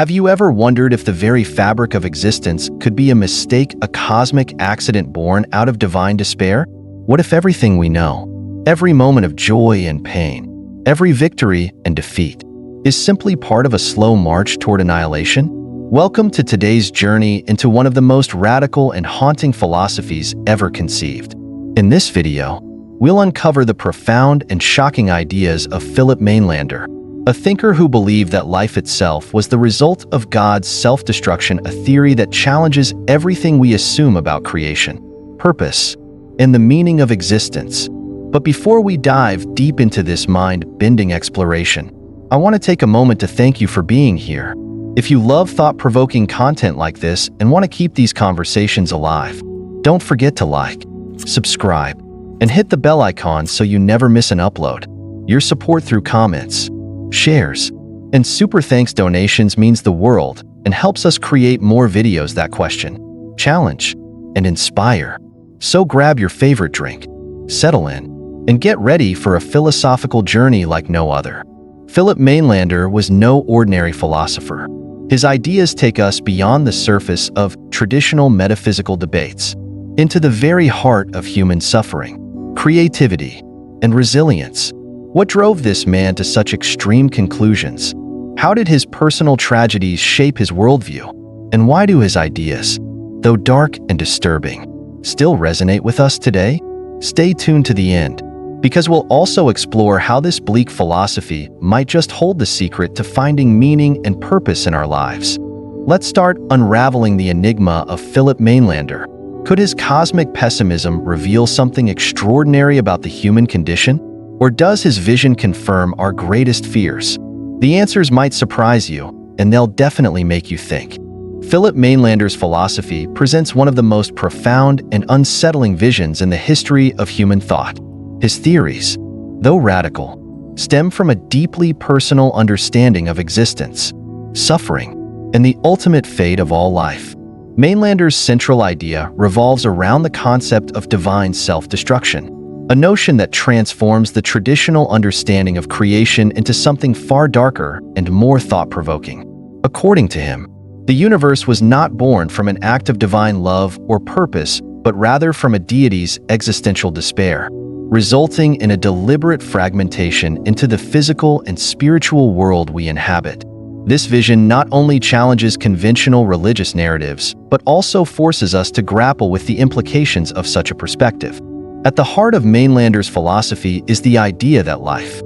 Have you ever wondered if the very fabric of existence could be a mistake, a cosmic accident born out of divine despair? What if everything we know, every moment of joy and pain, every victory and defeat, is simply part of a slow march toward annihilation? Welcome to today's journey into one of the most radical and haunting philosophies ever conceived. In this video, we'll uncover the profound and shocking ideas of Philipp Mainländer, a thinker who believed that life itself was the result of God's self-destruction, a theory that challenges everything we assume about creation, purpose, and the meaning of existence. But before we dive deep into this mind-bending exploration, I want to take a moment to thank you for being here. If you love thought-provoking content like this and want to keep these conversations alive, don't forget to like, subscribe, and hit the bell icon so you never miss an upload. Your support through comments, shares, and super thanks donations means the world and helps us create more videos that question, challenge, and inspire. So grab your favorite drink, settle in, and get ready for a philosophical journey like no other. Philipp Mainländer was no ordinary philosopher. His ideas take us beyond the surface of traditional metaphysical debates into the very heart of human suffering, creativity, and resilience. What drove this man to such extreme conclusions? How did his personal tragedies shape his worldview? And why do his ideas, though dark and disturbing, still resonate with us today? Stay tuned to the end, because we'll also explore how this bleak philosophy might just hold the secret to finding meaning and purpose in our lives. Let's start unraveling the enigma of Philipp Mainländer. Could his cosmic pessimism reveal something extraordinary about the human condition? Or does his vision confirm our greatest fears? The answers might surprise you, and they'll definitely make you think. Philipp Mainländer's philosophy presents one of the most profound and unsettling visions in the history of human thought. His theories, though radical, stem from a deeply personal understanding of existence, suffering, and the ultimate fate of all life. Mainländer's central idea revolves around the concept of divine self-destruction, a notion that transforms the traditional understanding of creation into something far darker and more thought-provoking. According to him, the universe was not born from an act of divine love or purpose, but rather from a deity's existential despair, resulting in a deliberate fragmentation into the physical and spiritual world we inhabit. This vision not only challenges conventional religious narratives, but also forces us to grapple with the implications of such a perspective. At the heart of Mainländer's philosophy is the idea that life,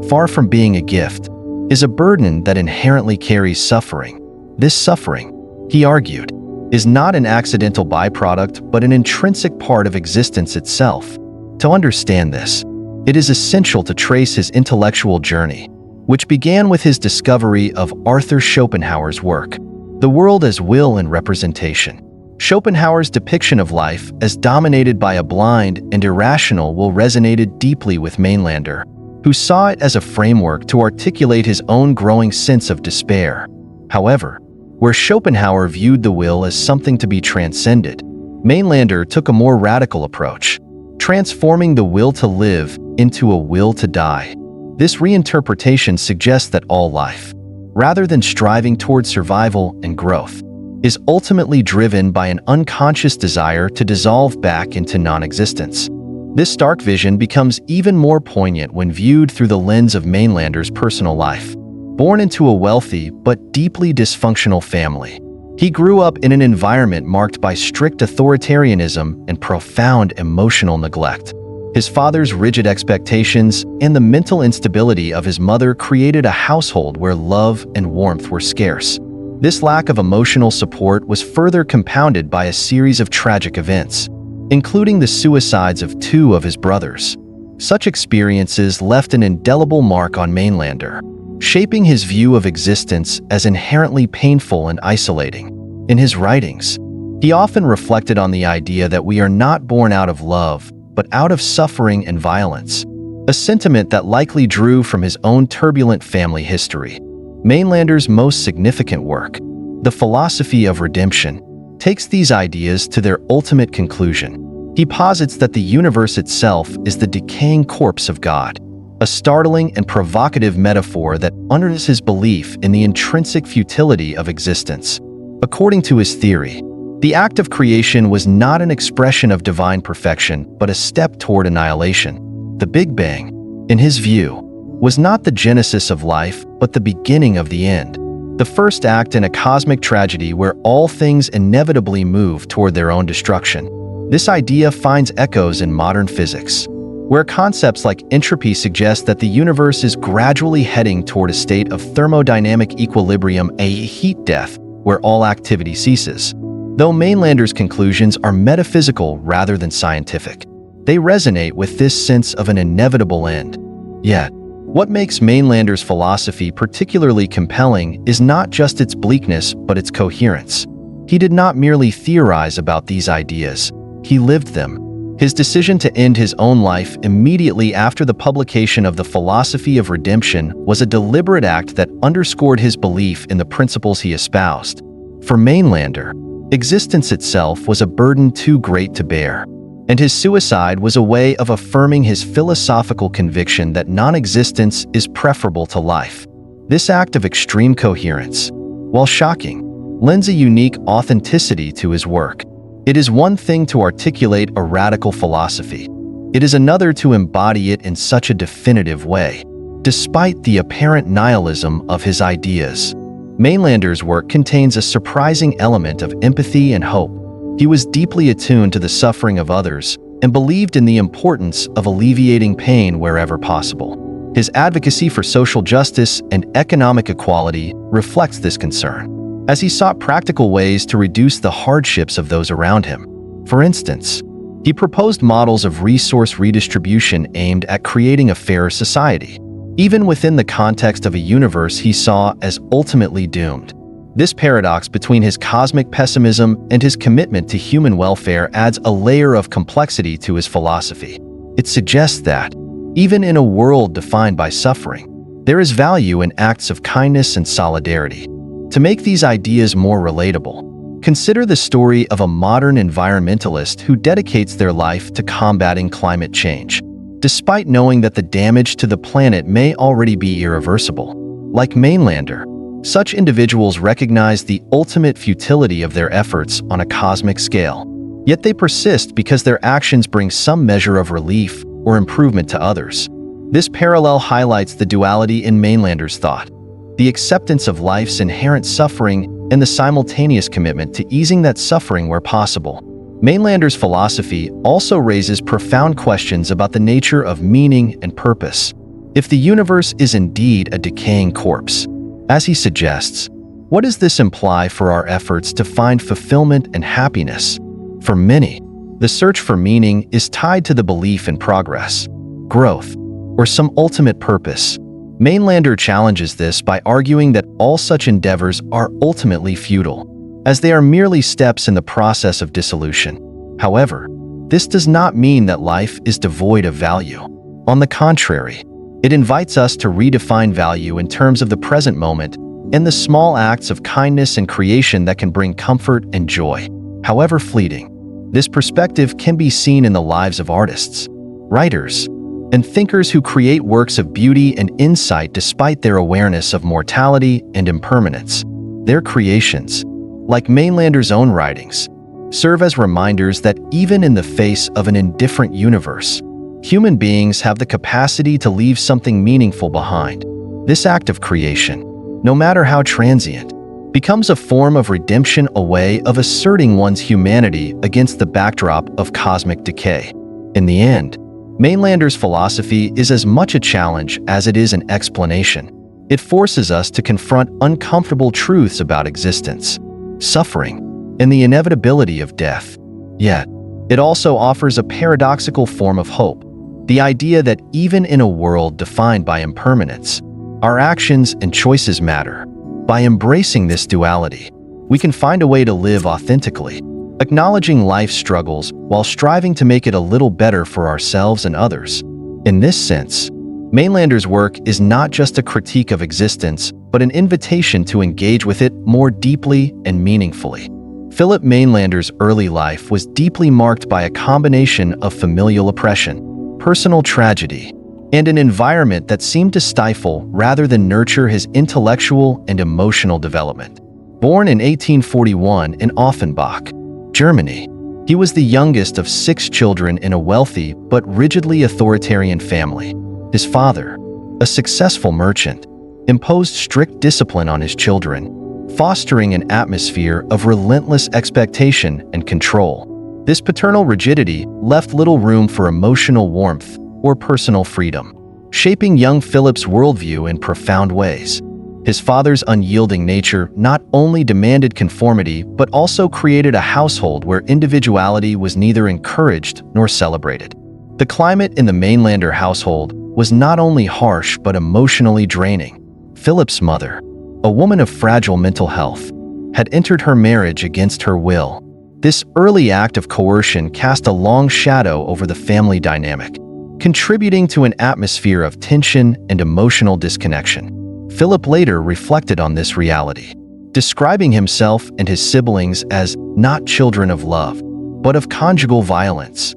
far from being a gift, is a burden that inherently carries suffering. This suffering, he argued, is not an accidental byproduct but an intrinsic part of existence itself. To understand this, it is essential to trace his intellectual journey, which began with his discovery of Arthur Schopenhauer's work, The World as Will and Representation. Schopenhauer's depiction of life as dominated by a blind and irrational will resonated deeply with Mainländer, who saw it as a framework to articulate his own growing sense of despair. However, where Schopenhauer viewed the will as something to be transcended, Mainländer took a more radical approach, transforming the will to live into a will to die. This reinterpretation suggests that all life, rather than striving toward survival and growth, is ultimately driven by an unconscious desire to dissolve back into non-existence. This stark vision becomes even more poignant when viewed through the lens of Mainländer's personal life. Born into a wealthy but deeply dysfunctional family, he grew up in an environment marked by strict authoritarianism and profound emotional neglect. His father's rigid expectations and the mental instability of his mother created a household where love and warmth were scarce. This lack of emotional support was further compounded by a series of tragic events, including the suicides of two of his brothers. Such experiences left an indelible mark on Mainländer, shaping his view of existence as inherently painful and isolating. In his writings, he often reflected on the idea that we are not born out of love, but out of suffering and violence, a sentiment that likely drew from his own turbulent family history. Mainländer's most significant work, The Philosophy of Redemption, takes these ideas to their ultimate conclusion. He posits that the universe itself is the decaying corpse of God, a startling and provocative metaphor that underlies his belief in the intrinsic futility of existence. According to his theory, the act of creation was not an expression of divine perfection, but a step toward annihilation. The Big Bang, in his view, was not the genesis of life, but the beginning of the end, the first act in a cosmic tragedy where all things inevitably move toward their own destruction. This idea finds echoes in modern physics, where concepts like entropy suggest that the universe is gradually heading toward a state of thermodynamic equilibrium, a heat death, where all activity ceases. Though Mainlander's conclusions are metaphysical rather than scientific, they resonate with this sense of an inevitable end. Yet, what makes Mainlander's philosophy particularly compelling is not just its bleakness, but its coherence. He did not merely theorize about these ideas, he lived them. His decision to end his own life immediately after the publication of The Philosophy of Redemption was a deliberate act that underscored his belief in the principles he espoused. For Mainlander, existence itself was a burden too great to bear, and his suicide was a way of affirming his philosophical conviction that non-existence is preferable to life. This act of extreme coherence, while shocking, lends a unique authenticity to his work. It is one thing to articulate a radical philosophy. It is another to embody it in such a definitive way. Despite the apparent nihilism of his ideas, Mainlander's work contains a surprising element of empathy and hope. He was deeply attuned to the suffering of others and believed in the importance of alleviating pain wherever possible. His advocacy for social justice and economic equality reflects this concern, as he sought practical ways to reduce the hardships of those around him. For instance, he proposed models of resource redistribution aimed at creating a fairer society, even within the context of a universe he saw as ultimately doomed. This paradox between his cosmic pessimism and his commitment to human welfare adds a layer of complexity to his philosophy. It suggests that, even in a world defined by suffering, there is value in acts of kindness and solidarity. To make these ideas more relatable, consider the story of a modern environmentalist who dedicates their life to combating climate change, despite knowing that the damage to the planet may already be irreversible. Like Mainlander, such individuals recognize the ultimate futility of their efforts on a cosmic scale, yet they persist because their actions bring some measure of relief or improvement to others. This parallel highlights the duality in Mainlander's thought: the acceptance of life's inherent suffering and the simultaneous commitment to easing that suffering where possible. Mainlander's philosophy also raises profound questions about the nature of meaning and purpose. If the universe is indeed a decaying corpse, as he suggests, what does this imply for our efforts to find fulfillment and happiness? For many, the search for meaning is tied to the belief in progress, growth, or some ultimate purpose. Mainlander challenges this by arguing that all such endeavors are ultimately futile, as they are merely steps in the process of dissolution. However, this does not mean that life is devoid of value. On the contrary, it invites us to redefine value in terms of the present moment and the small acts of kindness and creation that can bring comfort and joy, however fleeting. This perspective can be seen in the lives of artists, writers, and thinkers who create works of beauty and insight despite their awareness of mortality and impermanence. Their creations, like Mainlander's own writings, serve as reminders that even in the face of an indifferent universe, human beings have the capacity to leave something meaningful behind. This act of creation, no matter how transient, becomes a form of redemption, a way of asserting one's humanity against the backdrop of cosmic decay. In the end, Mainlander's philosophy is as much a challenge as it is an explanation. It forces us to confront uncomfortable truths about existence, suffering, and the inevitability of death. Yet, it also offers a paradoxical form of hope, the idea that even in a world defined by impermanence, our actions and choices matter. By embracing this duality, we can find a way to live authentically, acknowledging life's struggles while striving to make it a little better for ourselves and others. In this sense, Mainlander's work is not just a critique of existence, but an invitation to engage with it more deeply and meaningfully. Philipp Mainlander's early life was deeply marked by a combination of familial oppression, personal tragedy, and an environment that seemed to stifle rather than nurture his intellectual and emotional development. Born in 1841 in Offenbach, Germany, he was the youngest of 6 children in a wealthy but rigidly authoritarian family. His father, a successful merchant, imposed strict discipline on his children, fostering an atmosphere of relentless expectation and control. This paternal rigidity left little room for emotional warmth or personal freedom, shaping young Philipp's worldview in profound ways. His father's unyielding nature not only demanded conformity but also created a household where individuality was neither encouraged nor celebrated. The climate in the Mainlander household was not only harsh but emotionally draining. Philipp's mother, a woman of fragile mental health, had entered her marriage against her will. This early act of coercion cast a long shadow over the family dynamic, contributing to an atmosphere of tension and emotional disconnection. Philipp later reflected on this reality, describing himself and his siblings as not children of love, but of conjugal violence.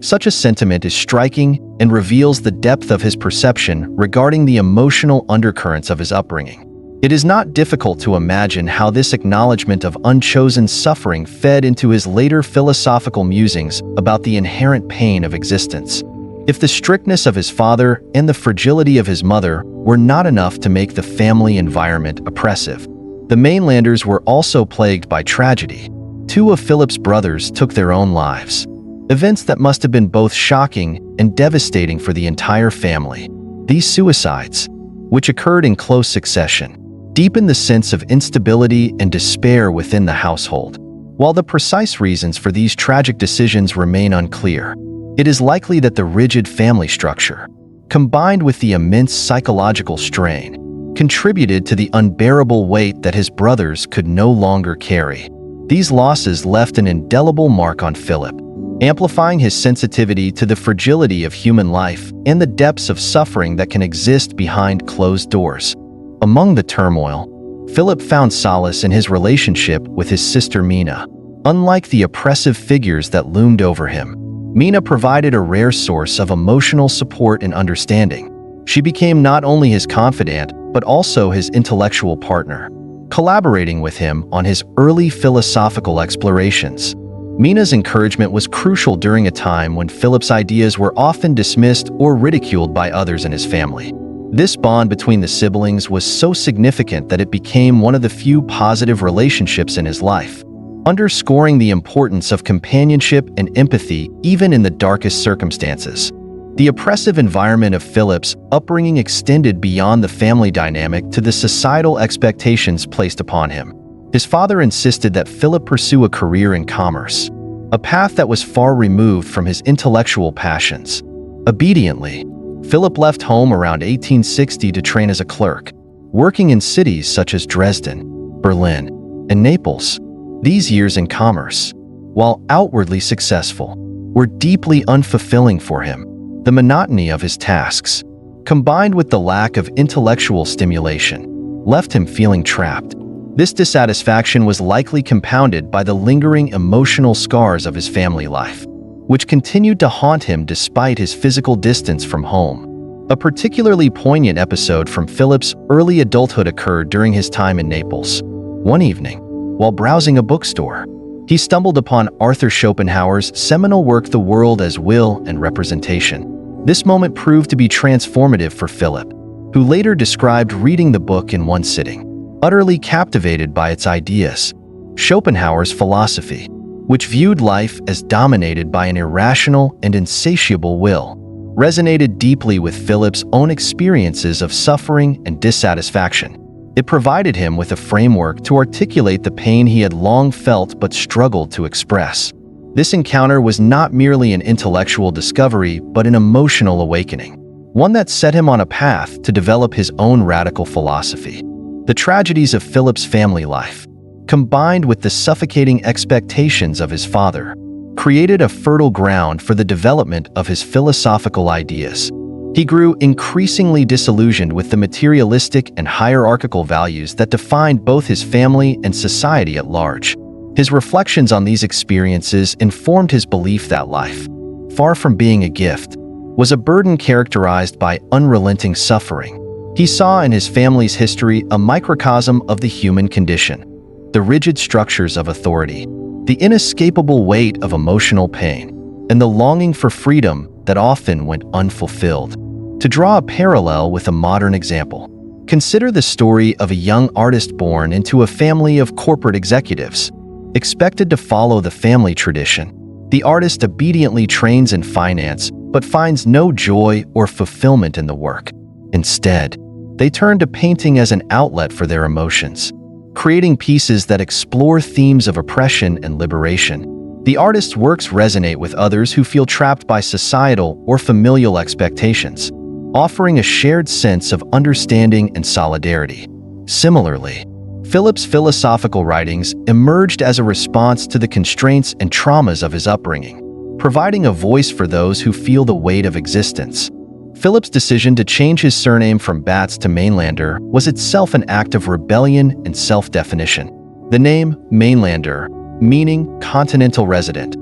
Such a sentiment is striking and reveals the depth of his perception regarding the emotional undercurrents of his upbringing. It is not difficult to imagine how this acknowledgement of unchosen suffering fed into his later philosophical musings about the inherent pain of existence. If the strictness of his father and the fragility of his mother were not enough to make the family environment oppressive, the Mainlanders were also plagued by tragedy. 2 of Philipp's brothers took their own lives, events that must have been both shocking and devastating for the entire family. These suicides, which occurred in close succession, deepened the sense of instability and despair within the household. While the precise reasons for these tragic decisions remain unclear, it is likely that the rigid family structure, combined with the immense psychological strain, contributed to the unbearable weight that his brothers could no longer carry. These losses left an indelible mark on Philipp, amplifying his sensitivity to the fragility of human life and the depths of suffering that can exist behind closed doors. Among the turmoil, Philipp found solace in his relationship with his sister Mina. Unlike the oppressive figures that loomed over him, Mina provided a rare source of emotional support and understanding. She became not only his confidant, but also his intellectual partner, collaborating with him on his early philosophical explorations. Mina's encouragement was crucial during a time when Philipp's ideas were often dismissed or ridiculed by others in his family. This bond between the siblings was so significant that it became one of the few positive relationships in his life, underscoring the importance of companionship and empathy even in the darkest circumstances. The oppressive environment of Philipp's upbringing extended beyond the family dynamic to the societal expectations placed upon him. His father insisted that Philipp pursue a career in commerce, a path that was far removed from his intellectual passions. Obediently, Philipp left home around 1860 to train as a clerk, working in cities such as Dresden, Berlin, and Naples. These years in commerce, while outwardly successful, were deeply unfulfilling for him. The monotony of his tasks, combined with the lack of intellectual stimulation, left him feeling trapped. This dissatisfaction was likely compounded by the lingering emotional scars of his family life, which continued to haunt him despite his physical distance from home. A particularly poignant episode from Philipp's early adulthood occurred during his time in Naples. One evening, while browsing a bookstore, he stumbled upon Arthur Schopenhauer's seminal work The World as Will and Representation. This moment proved to be transformative for Philipp, who later described reading the book in one sitting, utterly captivated by its ideas. Schopenhauer's philosophy, which viewed life as dominated by an irrational and insatiable will, resonated deeply with Philipp's own experiences of suffering and dissatisfaction. It provided him with a framework to articulate the pain he had long felt but struggled to express. This encounter was not merely an intellectual discovery but an emotional awakening, one that set him on a path to develop his own radical philosophy. The tragedies of Philipp's family life, combined with the suffocating expectations of his father, created a fertile ground for the development of his philosophical ideas. He grew increasingly disillusioned with the materialistic and hierarchical values that defined both his family and society at large. His reflections on these experiences informed his belief that life, far from being a gift, was a burden characterized by unrelenting suffering. He saw in his family's history a microcosm of the human condition: the rigid structures of authority, the inescapable weight of emotional pain, and the longing for freedom that often went unfulfilled. To draw a parallel with a modern example, consider the story of a young artist born into a family of corporate executives. Expected to follow the family tradition, the artist obediently trains in finance but finds no joy or fulfillment in the work. Instead, they turn to painting as an outlet for their emotions, creating pieces that explore themes of oppression and liberation. The artist's works resonate with others who feel trapped by societal or familial expectations, offering a shared sense of understanding and solidarity. Similarly, Philipp's philosophical writings emerged as a response to the constraints and traumas of his upbringing, providing a voice for those who feel the weight of existence. Philipp's decision to change his surname from Batts to Mainlander was itself an act of rebellion and self-definition. The name Mainlander, meaning continental resident,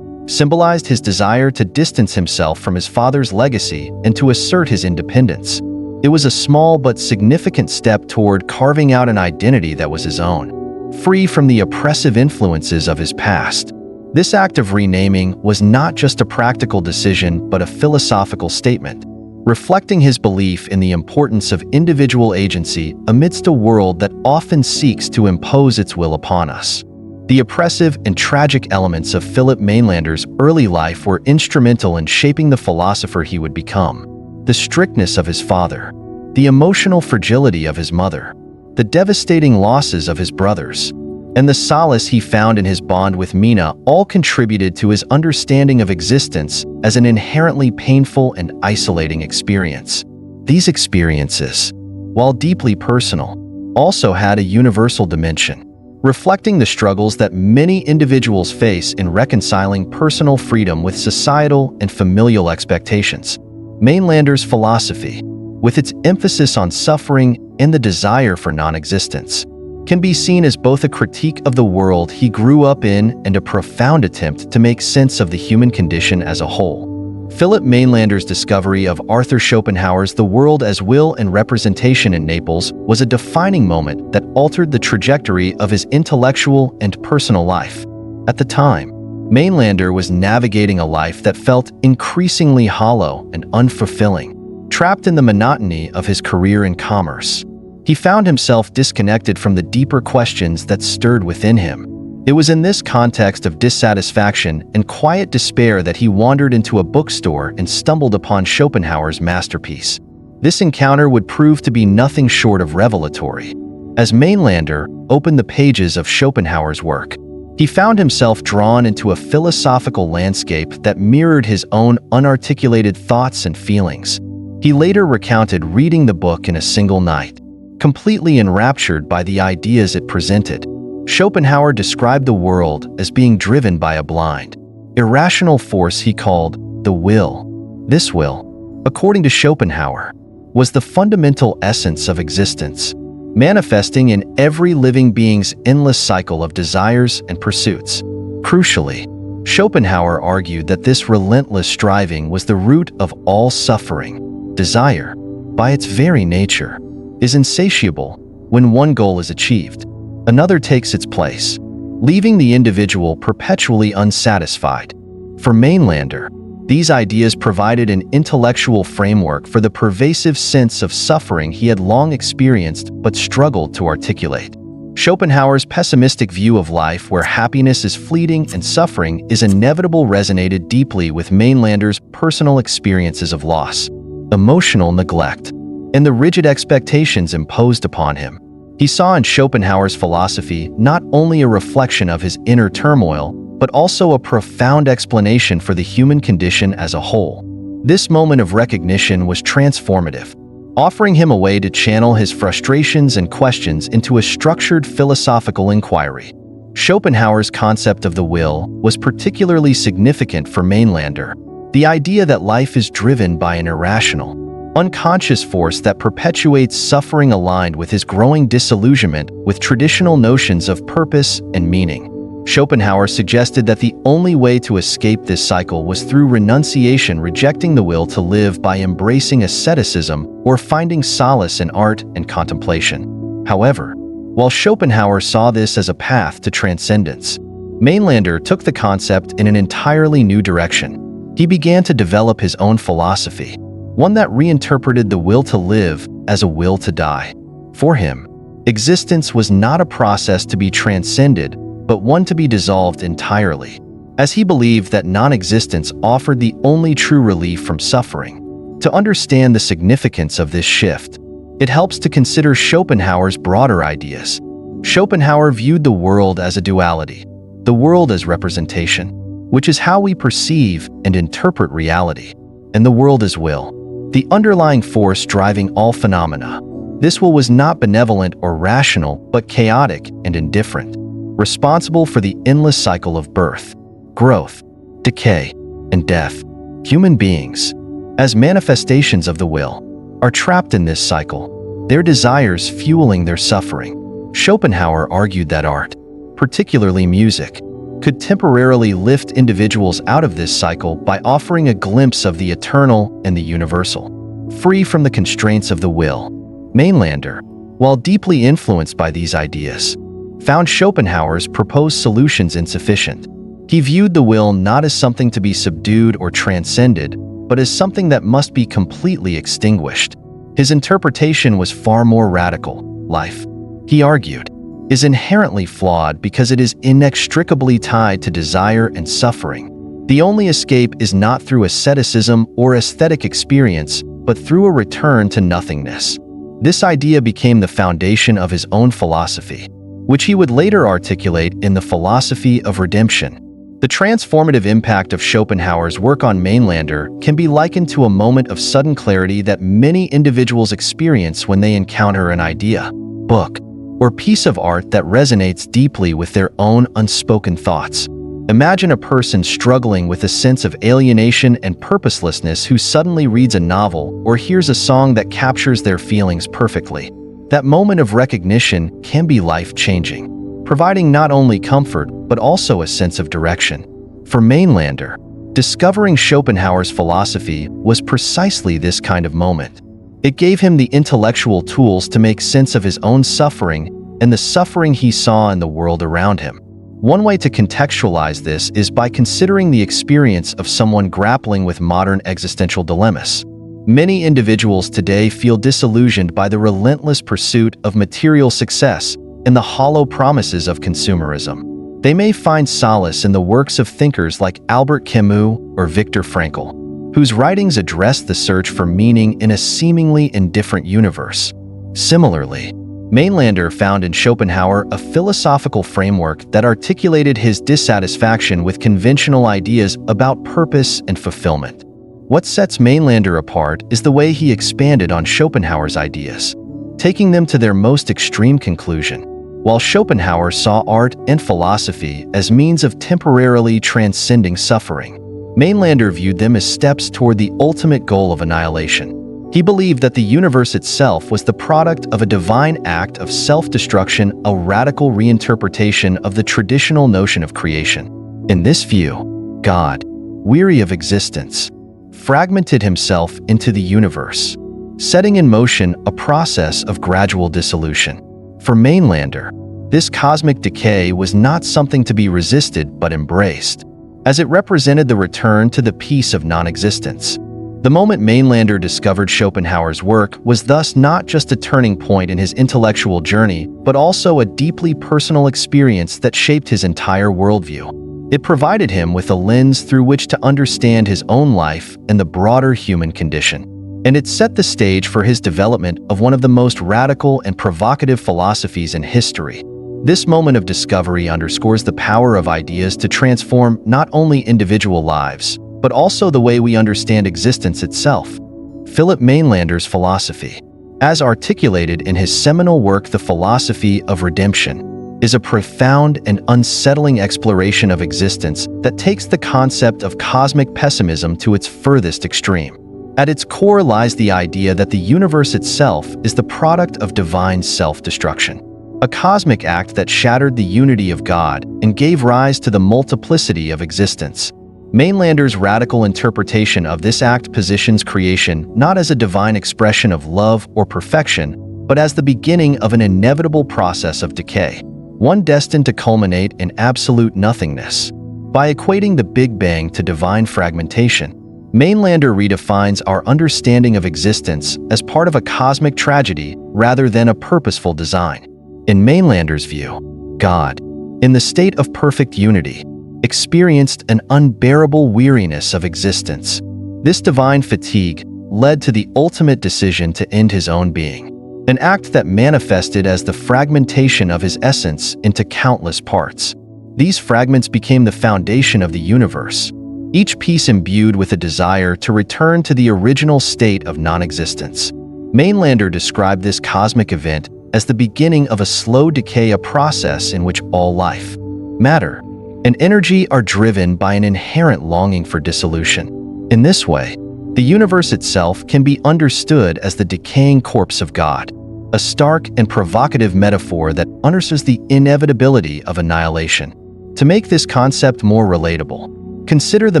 symbolized his desire to distance himself from his father's legacy and to assert his independence. It was a small but significant step toward carving out an identity that was his own, free from the oppressive influences of his past. This act of renaming was not just a practical decision but a philosophical statement, reflecting his belief in the importance of individual agency amidst a world that often seeks to impose its will upon us. The oppressive and tragic elements of Philipp Mainlander's early life were instrumental in shaping the philosopher he would become. The strictness of his father, the emotional fragility of his mother, the devastating losses of his brothers, and the solace he found in his bond with Mina all contributed to his understanding of existence as an inherently painful and isolating experience. These experiences, while deeply personal, also had a universal dimension, reflecting the struggles that many individuals face in reconciling personal freedom with societal and familial expectations. Mainlander's philosophy, with its emphasis on suffering and the desire for non-existence, can be seen as both a critique of the world he grew up in and a profound attempt to make sense of the human condition as a whole. Philipp Mainlander's discovery of Arthur Schopenhauer's The World as Will and Representation in Naples was a defining moment that altered the trajectory of his intellectual and personal life. At the time, Mainlander was navigating a life that felt increasingly hollow and unfulfilling, trapped in the monotony of his career in commerce. He found himself disconnected from the deeper questions that stirred within him. It was in this context of dissatisfaction and quiet despair that he wandered into a bookstore and stumbled upon Schopenhauer's masterpiece. This encounter would prove to be nothing short of revelatory. As Mainlander opened the pages of Schopenhauer's work, he found himself drawn into a philosophical landscape that mirrored his own unarticulated thoughts and feelings. He later recounted reading the book in a single night, completely enraptured by the ideas it presented. Schopenhauer described the world as being driven by a blind, irrational force he called the will. This will, according to Schopenhauer, was the fundamental essence of existence, manifesting in every living being's endless cycle of desires and pursuits. Crucially, Schopenhauer argued that this relentless striving was the root of all suffering. Desire, by its very nature, is insatiable. When one goal is achieved, another takes its place, leaving the individual perpetually unsatisfied. For Mainlander, these ideas provided an intellectual framework for the pervasive sense of suffering he had long experienced but struggled to articulate. Schopenhauer's pessimistic view of life, where happiness is fleeting and suffering is inevitable, resonated deeply with Mainlander's personal experiences of loss, emotional neglect, and the rigid expectations imposed upon him. He saw in Schopenhauer's philosophy not only a reflection of his inner turmoil, but also a profound explanation for the human condition as a whole. This moment of recognition was transformative, offering him a way to channel his frustrations and questions into a structured philosophical inquiry. Schopenhauer's concept of the will was particularly significant for Mainlander. The idea that life is driven by an irrational, unconscious force that perpetuates suffering aligned with his growing disillusionment with traditional notions of purpose and meaning. Schopenhauer suggested that the only way to escape this cycle was through renunciation, rejecting the will to live by embracing asceticism or finding solace in art and contemplation. However, while Schopenhauer saw this as a path to transcendence, Mainlander took the concept in an entirely new direction. He began to develop his own philosophy, one that reinterpreted the will to live as a will to die. For him, existence was not a process to be transcended, but one to be dissolved entirely, as he believed that non-existence offered the only true relief from suffering. To understand the significance of this shift, it helps to consider Schopenhauer's broader ideas. Schopenhauer viewed the world as a duality, the world as representation, which is how we perceive and interpret reality, and the world as will, the underlying force driving all phenomena. This will was not benevolent or rational, but chaotic and indifferent, responsible for the endless cycle of birth, growth, decay, and death. Human beings, as manifestations of the will, are trapped in this cycle, their desires fueling their suffering. Schopenhauer argued that art, particularly music, could temporarily lift individuals out of this cycle by offering a glimpse of the eternal and the universal, free from the constraints of the will. Mainlander, while deeply influenced by these ideas, found Schopenhauer's proposed solutions insufficient. He viewed the will not as something to be subdued or transcended, but as something that must be completely extinguished. His interpretation was far more radical. Life, he argued, is inherently flawed because it is inextricably tied to desire and suffering. The only escape is not through asceticism or aesthetic experience, but through a return to nothingness. This idea became the foundation of his own philosophy, which he would later articulate in the philosophy of redemption. The transformative impact of Schopenhauer's work on Mainlander can be likened to a moment of sudden clarity that many individuals experience when they encounter an idea, book, or piece of art that resonates deeply with their own unspoken thoughts. Imagine a person struggling with a sense of alienation and purposelessness who suddenly reads a novel or hears a song that captures their feelings perfectly. That moment of recognition can be life-changing, providing not only comfort but also a sense of direction. For Mainlander, discovering Schopenhauer's philosophy was precisely this kind of moment. It gave him the intellectual tools to make sense of his own suffering and the suffering he saw in the world around him. One way to contextualize this is by considering the experience of someone grappling with modern existential dilemmas. Many individuals today feel disillusioned by the relentless pursuit of material success and the hollow promises of consumerism. They may find solace in the works of thinkers like Albert Camus or Viktor Frankl, whose writings address the search for meaning in a seemingly indifferent universe. Similarly, Mainlander found in Schopenhauer a philosophical framework that articulated his dissatisfaction with conventional ideas about purpose and fulfillment. What sets Mainlander apart is the way he expanded on Schopenhauer's ideas, taking them to their most extreme conclusion. While Schopenhauer saw art and philosophy as means of temporarily transcending suffering, Mainlander viewed them as steps toward the ultimate goal of annihilation. He believed that the universe itself was the product of a divine act of self-destruction, a radical reinterpretation of the traditional notion of creation. In this view, God, weary of existence, fragmented himself into the universe, setting in motion a process of gradual dissolution. For Mainlander, this cosmic decay was not something to be resisted but embraced, as it represented the return to the peace of non-existence. The moment Mainlander discovered Schopenhauer's work was thus not just a turning point in his intellectual journey, but also a deeply personal experience that shaped his entire worldview. It provided him with a lens through which to understand his own life and the broader human condition. And it set the stage for his development of one of the most radical and provocative philosophies in history. This moment of discovery underscores the power of ideas to transform not only individual lives, but also the way we understand existence itself. Philipp Mainlander's philosophy, as articulated in his seminal work The Philosophy of Redemption, is a profound and unsettling exploration of existence that takes the concept of cosmic pessimism to its furthest extreme. At its core lies the idea that the universe itself is the product of divine self-destruction. a cosmic act that shattered the unity of God and gave rise to the multiplicity of existence. Mainlander's radical interpretation of this act positions creation not as a divine expression of love or perfection, but as the beginning of an inevitable process of decay, one destined to culminate in absolute nothingness. By equating the Big Bang to divine fragmentation, Mainlander redefines our understanding of existence as part of a cosmic tragedy rather than a purposeful design. In Mainlander's view, God, in the state of perfect unity, experienced an unbearable weariness of existence. This divine fatigue led to the ultimate decision to end his own being, an act that manifested as the fragmentation of his essence into countless parts. These fragments became the foundation of the universe, each piece imbued with a desire to return to the original state of non-existence. Mainlander described this cosmic event as the beginning of a slow decay, a process in which all life, matter, and energy are driven by an inherent longing for dissolution. In this way, the universe itself can be understood as the decaying corpse of God, a stark and provocative metaphor that underscores the inevitability of annihilation. To make this concept more relatable, consider the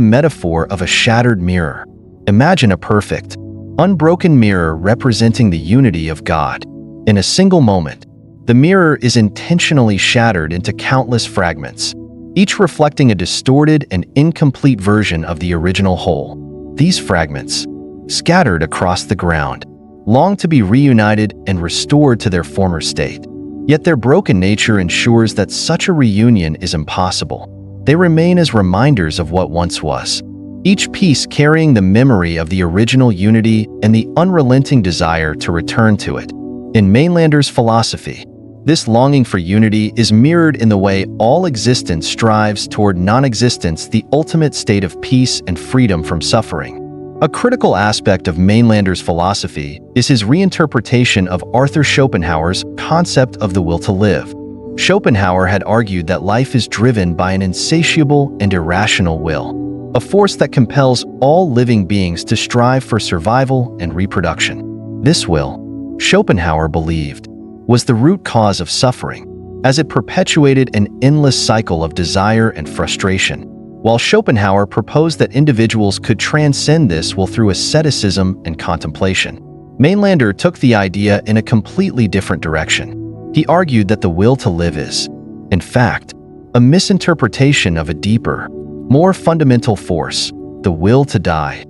metaphor of a shattered mirror. Imagine a perfect, unbroken mirror representing the unity of God. In a single moment, the mirror is intentionally shattered into countless fragments, each reflecting a distorted and incomplete version of the original whole. These fragments, scattered across the ground, long to be reunited and restored to their former state. Yet their broken nature ensures that such a reunion is impossible. They remain as reminders of what once was, each piece carrying the memory of the original unity and the unrelenting desire to return to it. In Mainlander's philosophy, this longing for unity is mirrored in the way all existence strives toward non-existence, the ultimate state of peace and freedom from suffering. A critical aspect of Mainlander's philosophy is his reinterpretation of Arthur Schopenhauer's concept of the will to live. Schopenhauer had argued that life is driven by an insatiable and irrational will, a force that compels all living beings to strive for survival and reproduction. This will, Schopenhauer believed, was the root cause of suffering, as it perpetuated an endless cycle of desire and frustration. While Schopenhauer proposed that individuals could transcend this will through asceticism and contemplation, Mainlander took the idea in a completely different direction. He argued that the will to live is, in fact, a misinterpretation of a deeper, more fundamental force, the will to die.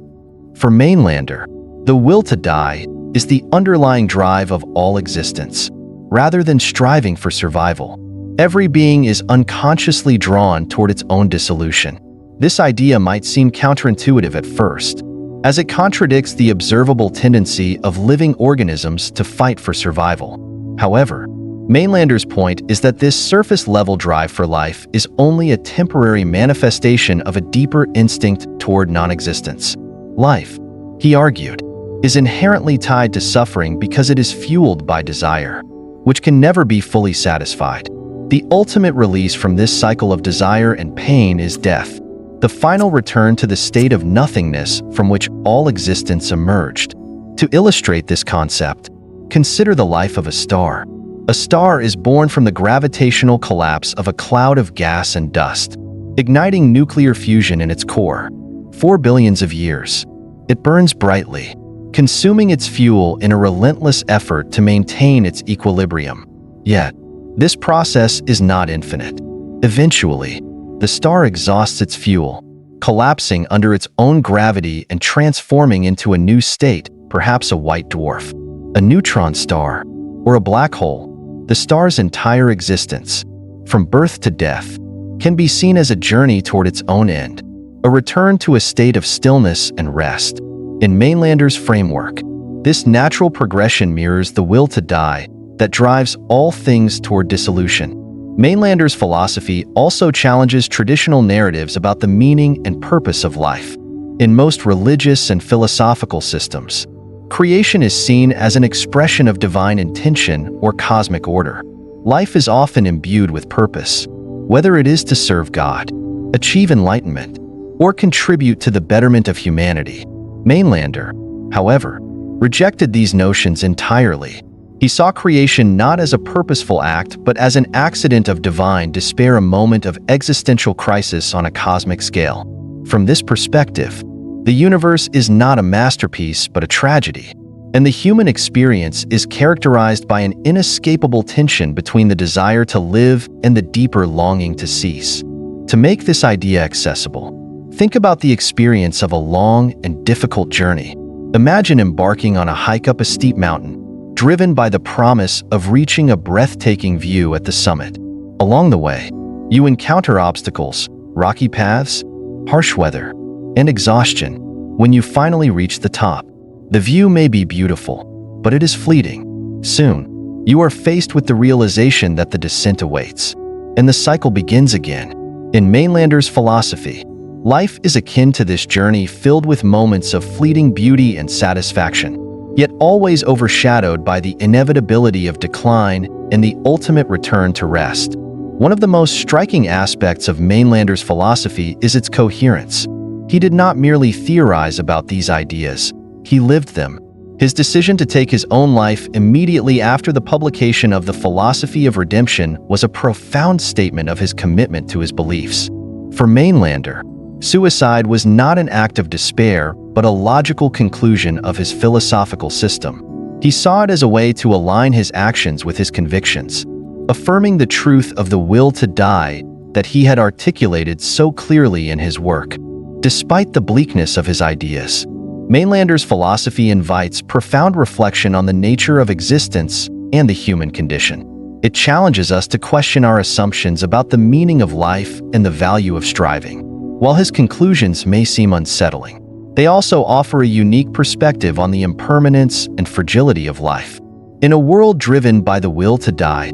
For Mainlander, the will to die is the underlying drive of all existence, rather than striving for survival. Every being is unconsciously drawn toward its own dissolution. This idea might seem counterintuitive at first, as it contradicts the observable tendency of living organisms to fight for survival. However, Mainlander's point is that this surface-level drive for life is only a temporary manifestation of a deeper instinct toward non-existence. Life, he argued, is inherently tied to suffering because it is fueled by desire, which can never be fully satisfied. The ultimate release from this cycle of desire and pain is death, the final return to the state of nothingness from which all existence emerged. To illustrate this concept, consider the life of a star. A star is born from the gravitational collapse of a cloud of gas and dust, igniting nuclear fusion in its core. For billions of years, it burns brightly, consuming its fuel in a relentless effort to maintain its equilibrium. Yet, this process is not infinite. Eventually, the star exhausts its fuel, collapsing under its own gravity and transforming into a new state, perhaps a white dwarf, a neutron star, or a black hole. The star's entire existence, from birth to death, can be seen as a journey toward its own end, a return to a state of stillness and rest. In Mainlander's framework, this natural progression mirrors the will to die that drives all things toward dissolution. Mainlander's philosophy also challenges traditional narratives about the meaning and purpose of life. In most religious and philosophical systems, creation is seen as an expression of divine intention or cosmic order. Life is often imbued with purpose, whether it is to serve God, achieve enlightenment, or contribute to the betterment of humanity. Mainlander, however, rejected these notions entirely. He saw creation not as a purposeful act, but as an accident of divine despair, a moment of existential crisis on a cosmic scale. From this perspective, the universe is not a masterpiece, but a tragedy, and the human experience is characterized by an inescapable tension between the desire to live and the deeper longing to cease. To make this idea accessible, think about the experience of a long and difficult journey. Imagine embarking on a hike up a steep mountain, driven by the promise of reaching a breathtaking view at the summit. Along the way, you encounter obstacles, rocky paths, harsh weather, and exhaustion. When you finally reach the top, the view may be beautiful, but it is fleeting. Soon, you are faced with the realization that the descent awaits, and the cycle begins again. In Mainlander's philosophy, life is akin to this journey, filled with moments of fleeting beauty and satisfaction, yet always overshadowed by the inevitability of decline and the ultimate return to rest. One of the most striking aspects of Mainlander's philosophy is its coherence. He did not merely theorize about these ideas, he lived them. His decision to take his own life immediately after the publication of The Philosophy of Redemption was a profound statement of his commitment to his beliefs. For Mainlander, suicide was not an act of despair, but a logical conclusion of his philosophical system. He saw it as a way to align his actions with his convictions, affirming the truth of the will to die that he had articulated so clearly in his work. Despite the bleakness of his ideas, Mainlander's philosophy invites profound reflection on the nature of existence and the human condition. It challenges us to question our assumptions about the meaning of life and the value of striving. While his conclusions may seem unsettling, they also offer a unique perspective on the impermanence and fragility of life. In a world driven by the will to die,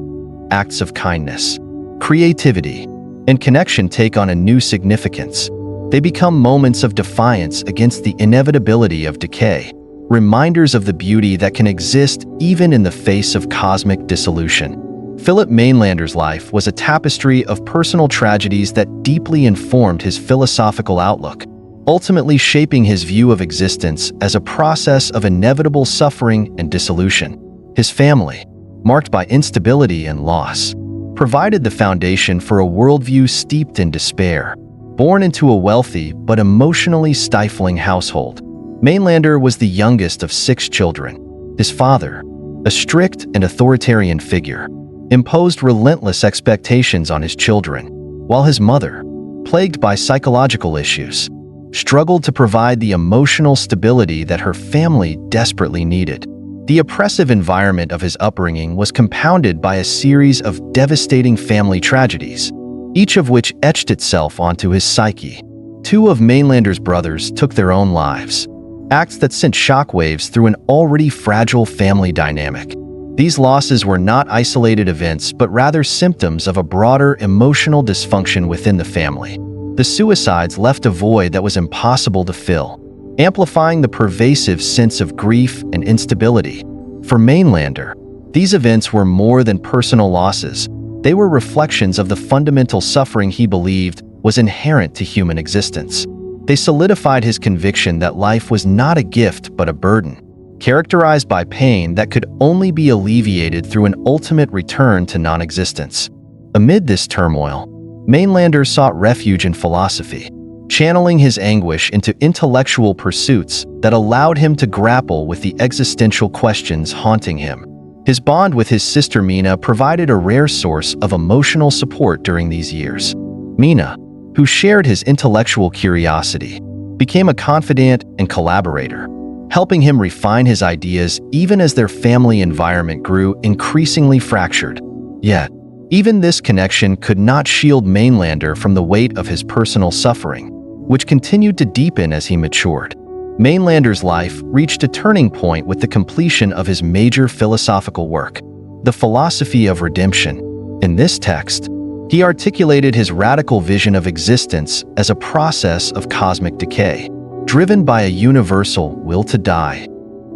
acts of kindness, creativity, and connection take on a new significance. They become moments of defiance against the inevitability of decay, reminders of the beauty that can exist even in the face of cosmic dissolution. Philipp Mainlander's life was a tapestry of personal tragedies that deeply informed his philosophical outlook, ultimately shaping his view of existence as a process of inevitable suffering and dissolution. His family, marked by instability and loss, provided the foundation for a worldview steeped in despair. Born into a wealthy but emotionally stifling household, Mainlander was the youngest of 6 children. His father, a strict and authoritarian figure, imposed relentless expectations on his children, while his mother, plagued by psychological issues, struggled to provide the emotional stability that her family desperately needed. The oppressive environment of his upbringing was compounded by a series of devastating family tragedies, each of which etched itself onto his psyche. 2 of Mainlander's brothers took their own lives, acts that sent shockwaves through an already fragile family dynamic. These losses were not isolated events, but rather symptoms of a broader emotional dysfunction within the family. The suicides left a void that was impossible to fill, amplifying the pervasive sense of grief and instability. For Mainlander, these events were more than personal losses. They were reflections of the fundamental suffering he believed was inherent to human existence. They solidified his conviction that life was not a gift but a burden, characterized by pain that could only be alleviated through an ultimate return to non-existence. Amid this turmoil, Mainlander sought refuge in philosophy, channeling his anguish into intellectual pursuits that allowed him to grapple with the existential questions haunting him. His bond with his sister Mina provided a rare source of emotional support during these years. Mina, who shared his intellectual curiosity, became a confidant and collaborator, helping him refine his ideas even as their family environment grew increasingly fractured. Yet, even this connection could not shield Mainlander from the weight of his personal suffering, which continued to deepen as he matured. Mainlander's life reached a turning point with the completion of his major philosophical work, The Philosophy of Redemption. In this text, he articulated his radical vision of existence as a process of cosmic decay, driven by a universal will to die.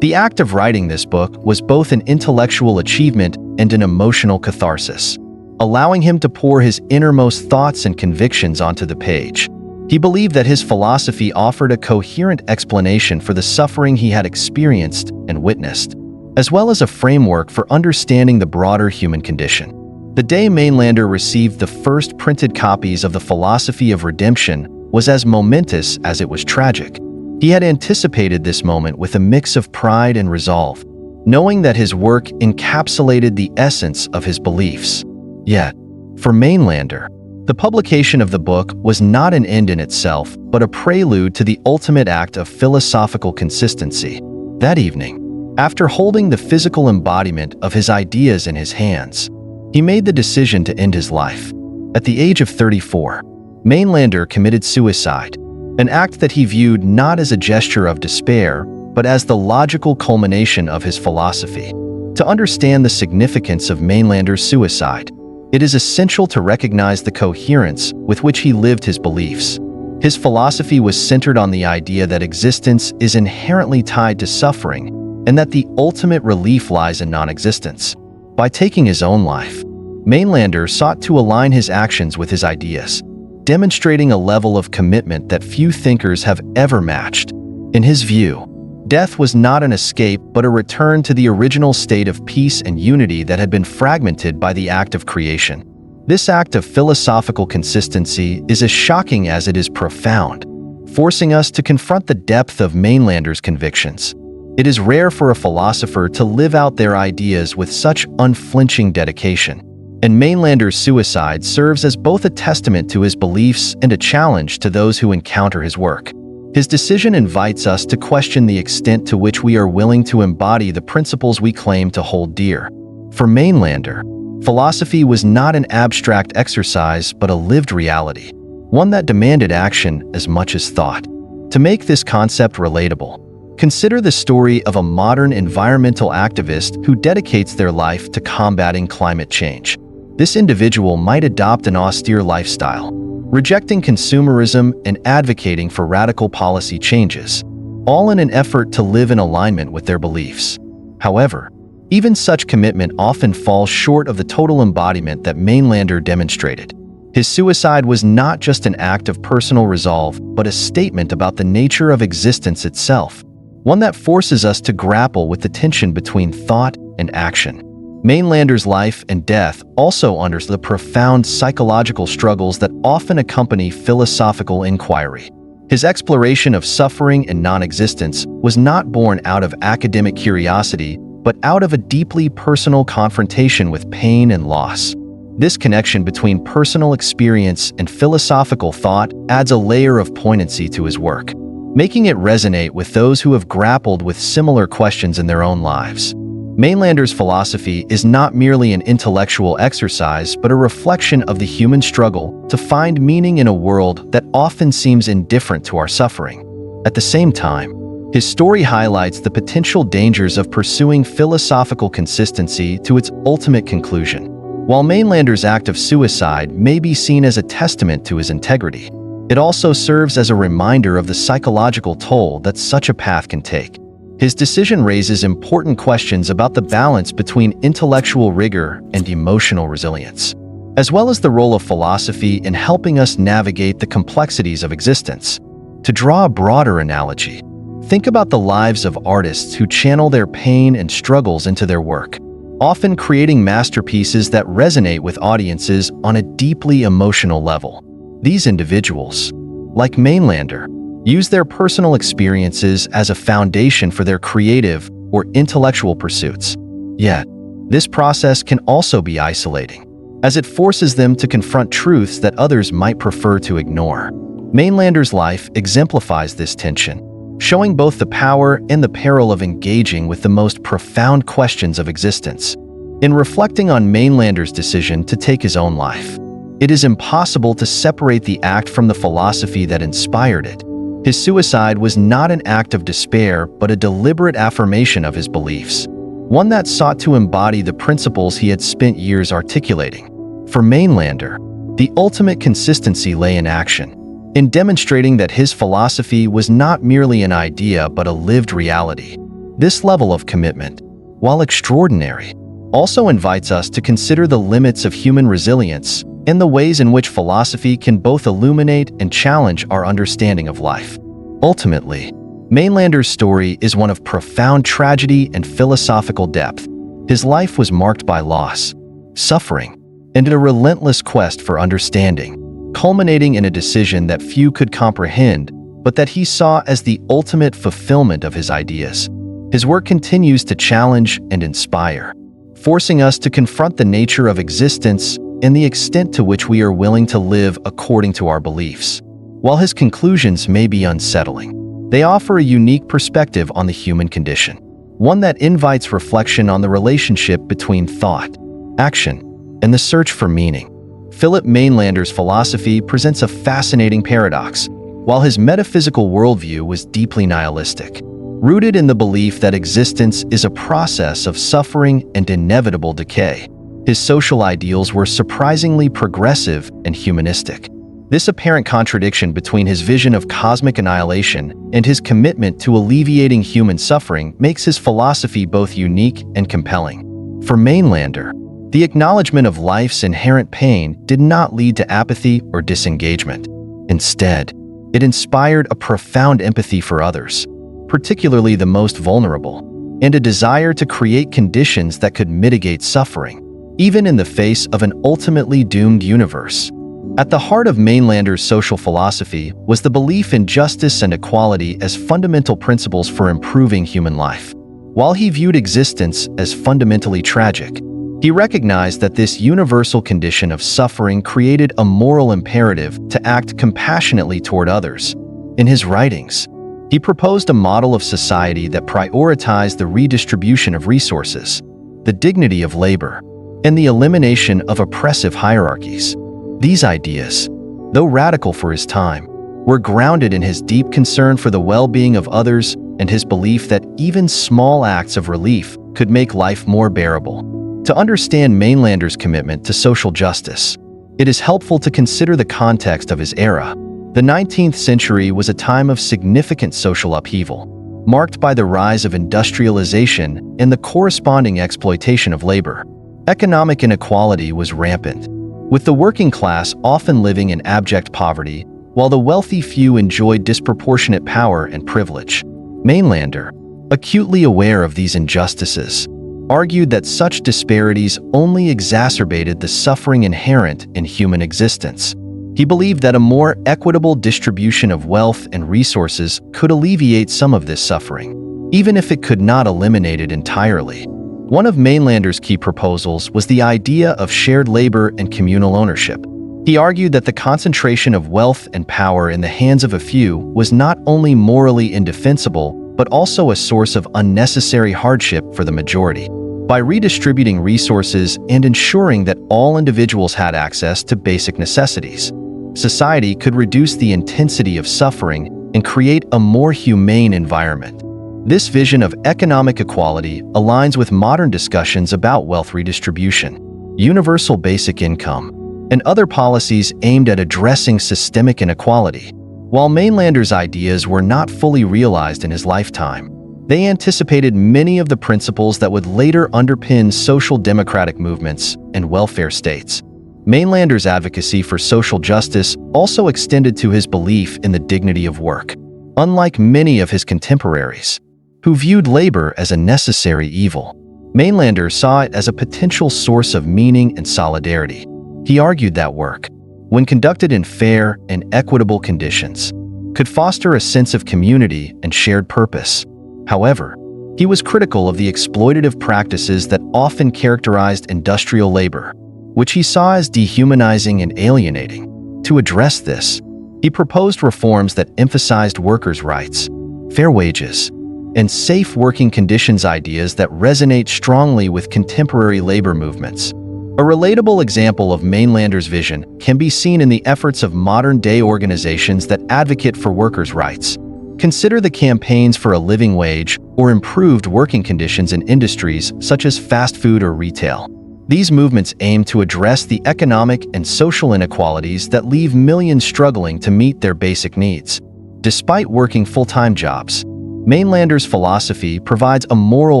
The act of writing this book was both an intellectual achievement and an emotional catharsis, allowing him to pour his innermost thoughts and convictions onto the page. He believed that his philosophy offered a coherent explanation for the suffering he had experienced and witnessed, as well as a framework for understanding the broader human condition. The day Mainlander received the first printed copies of the Philosophy of Redemption was as momentous as it was tragic. He had anticipated this moment with a mix of pride and resolve, knowing that his work encapsulated the essence of his beliefs. Yet, for Mainlander, the publication of the book was not an end in itself, but a prelude to the ultimate act of philosophical consistency. That evening, after holding the physical embodiment of his ideas in his hands, he made the decision to end his life. At the age of 34, Mainlander committed suicide, an act that he viewed not as a gesture of despair, but as the logical culmination of his philosophy. To understand the significance of Mainlander's suicide, it is essential to recognize the coherence with which he lived his beliefs. His philosophy was centered on the idea that existence is inherently tied to suffering and that the ultimate relief lies in non-existence. By taking his own life, Mainlander sought to align his actions with his ideas, demonstrating a level of commitment that few thinkers have ever matched. In his view, death was not an escape but a return to the original state of peace and unity that had been fragmented by the act of creation. This act of philosophical consistency is as shocking as it is profound, forcing us to confront the depth of Mainlander's convictions. It is rare for a philosopher to live out their ideas with such unflinching dedication, and Mainlander's suicide serves as both a testament to his beliefs and a challenge to those who encounter his work. His decision invites us to question the extent to which we are willing to embody the principles we claim to hold dear. For Mainlander, philosophy was not an abstract exercise but a lived reality, one that demanded action as much as thought. To make this concept relatable, consider the story of a modern environmental activist who dedicates their life to combating climate change. This individual might adopt an austere lifestyle, rejecting consumerism and advocating for radical policy changes, all in an effort to live in alignment with their beliefs. However, even such commitment often falls short of the total embodiment that Mainlander demonstrated. His suicide was not just an act of personal resolve, but a statement about the nature of existence itself, one that forces us to grapple with the tension between thought and action. Mainlander's life and death also underscores the profound psychological struggles that often accompany philosophical inquiry. His exploration of suffering and non-existence was not born out of academic curiosity, but out of a deeply personal confrontation with pain and loss. This connection between personal experience and philosophical thought adds a layer of poignancy to his work, making it resonate with those who have grappled with similar questions in their own lives. Mainlander's philosophy is not merely an intellectual exercise but a reflection of the human struggle to find meaning in a world that often seems indifferent to our suffering. At the same time, his story highlights the potential dangers of pursuing philosophical consistency to its ultimate conclusion. While Mainlander's act of suicide may be seen as a testament to his integrity, it also serves as a reminder of the psychological toll that such a path can take. His decision raises important questions about the balance between intellectual rigor and emotional resilience, as well as the role of philosophy in helping us navigate the complexities of existence. To draw a broader analogy, think about the lives of artists who channel their pain and struggles into their work, often creating masterpieces that resonate with audiences on a deeply emotional level. These individuals, like Mainlander, use their personal experiences as a foundation for their creative or intellectual pursuits. Yet, this process can also be isolating, as it forces them to confront truths that others might prefer to ignore. Mainlander's life exemplifies this tension, showing both the power and the peril of engaging with the most profound questions of existence. In reflecting on Mainlander's decision to take his own life, it is impossible to separate the act from the philosophy that inspired it. His suicide was not an act of despair, but a deliberate affirmation of his beliefs, one that sought to embody the principles he had spent years articulating. For Mainlander, the ultimate consistency lay in action, in demonstrating that his philosophy was not merely an idea but a lived reality. This level of commitment, while extraordinary, also invites us to consider the limits of human resilience and the ways in which philosophy can both illuminate and challenge our understanding of life. Ultimately, Mainlander's story is one of profound tragedy and philosophical depth. His life was marked by loss, suffering, and a relentless quest for understanding, culminating in a decision that few could comprehend, but that he saw as the ultimate fulfillment of his ideas. His work continues to challenge and inspire, forcing us to confront the nature of existence and the extent to which we are willing to live according to our beliefs. While his conclusions may be unsettling, they offer a unique perspective on the human condition, one that invites reflection on the relationship between thought, action, and the search for meaning. Philipp Mainlander's philosophy presents a fascinating paradox. While his metaphysical worldview was deeply nihilistic, rooted in the belief that existence is a process of suffering and inevitable decay, his social ideals were surprisingly progressive and humanistic. This apparent contradiction between his vision of cosmic annihilation and his commitment to alleviating human suffering makes his philosophy both unique and compelling. For Mainlander, the acknowledgement of life's inherent pain did not lead to apathy or disengagement. Instead, it inspired a profound empathy for others, particularly the most vulnerable, and a desire to create conditions that could mitigate suffering, even in the face of an ultimately doomed universe. At the heart of Mainlander's social philosophy was the belief in justice and equality as fundamental principles for improving human life. While he viewed existence as fundamentally tragic, he recognized that this universal condition of suffering created a moral imperative to act compassionately toward others. In his writings, he proposed a model of society that prioritized the redistribution of resources, the dignity of labor, and the elimination of oppressive hierarchies. These ideas, though radical for his time, were grounded in his deep concern for the well-being of others and his belief that even small acts of relief could make life more bearable. To understand Mainlander's commitment to social justice, it is helpful to consider the context of his era. The 19th century was a time of significant social upheaval, marked by the rise of industrialization and the corresponding exploitation of labor. Economic inequality was rampant, with the working class often living in abject poverty, while the wealthy few enjoyed disproportionate power and privilege. Mainlander, acutely aware of these injustices, argued that such disparities only exacerbated the suffering inherent in human existence. He believed that a more equitable distribution of wealth and resources could alleviate some of this suffering, even if it could not eliminate it entirely. One of Mainlander's key proposals was the idea of shared labor and communal ownership. He argued that the concentration of wealth and power in the hands of a few was not only morally indefensible, but also a source of unnecessary hardship for the majority. By redistributing resources and ensuring that all individuals had access to basic necessities, society could reduce the intensity of suffering and create a more humane environment. This vision of economic equality aligns with modern discussions about wealth redistribution, universal basic income, and other policies aimed at addressing systemic inequality. While Mainlander's ideas were not fully realized in his lifetime, they anticipated many of the principles that would later underpin social democratic movements and welfare states. Mainlander's advocacy for social justice also extended to his belief in the dignity of work. Unlike many of his contemporaries, who viewed labor as a necessary evil, Mainlander saw it as a potential source of meaning and solidarity. He argued that work, when conducted in fair and equitable conditions, could foster a sense of community and shared purpose. However, he was critical of the exploitative practices that often characterized industrial labor, which he saw as dehumanizing and alienating. To address this, he proposed reforms that emphasized workers' rights, fair wages, and safe working conditions, ideas that resonate strongly with contemporary labor movements. A relatable example of Mainlander's vision can be seen in the efforts of modern-day organizations that advocate for workers' rights. Consider the campaigns for a living wage or improved working conditions in industries such as fast food or retail. These movements aim to address the economic and social inequalities that leave millions struggling to meet their basic needs. Despite working full-time jobs, Mainlander's philosophy provides a moral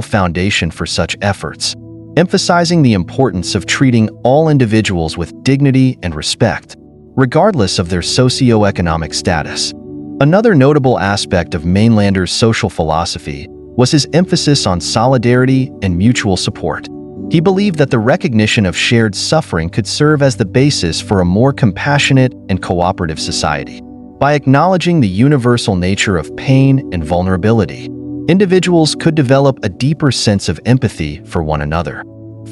foundation for such efforts, emphasizing the importance of treating all individuals with dignity and respect, regardless of their socioeconomic status. Another notable aspect of Mainlander's social philosophy was his emphasis on solidarity and mutual support. He believed that the recognition of shared suffering could serve as the basis for a more compassionate and cooperative society. By acknowledging the universal nature of pain and vulnerability, individuals could develop a deeper sense of empathy for one another,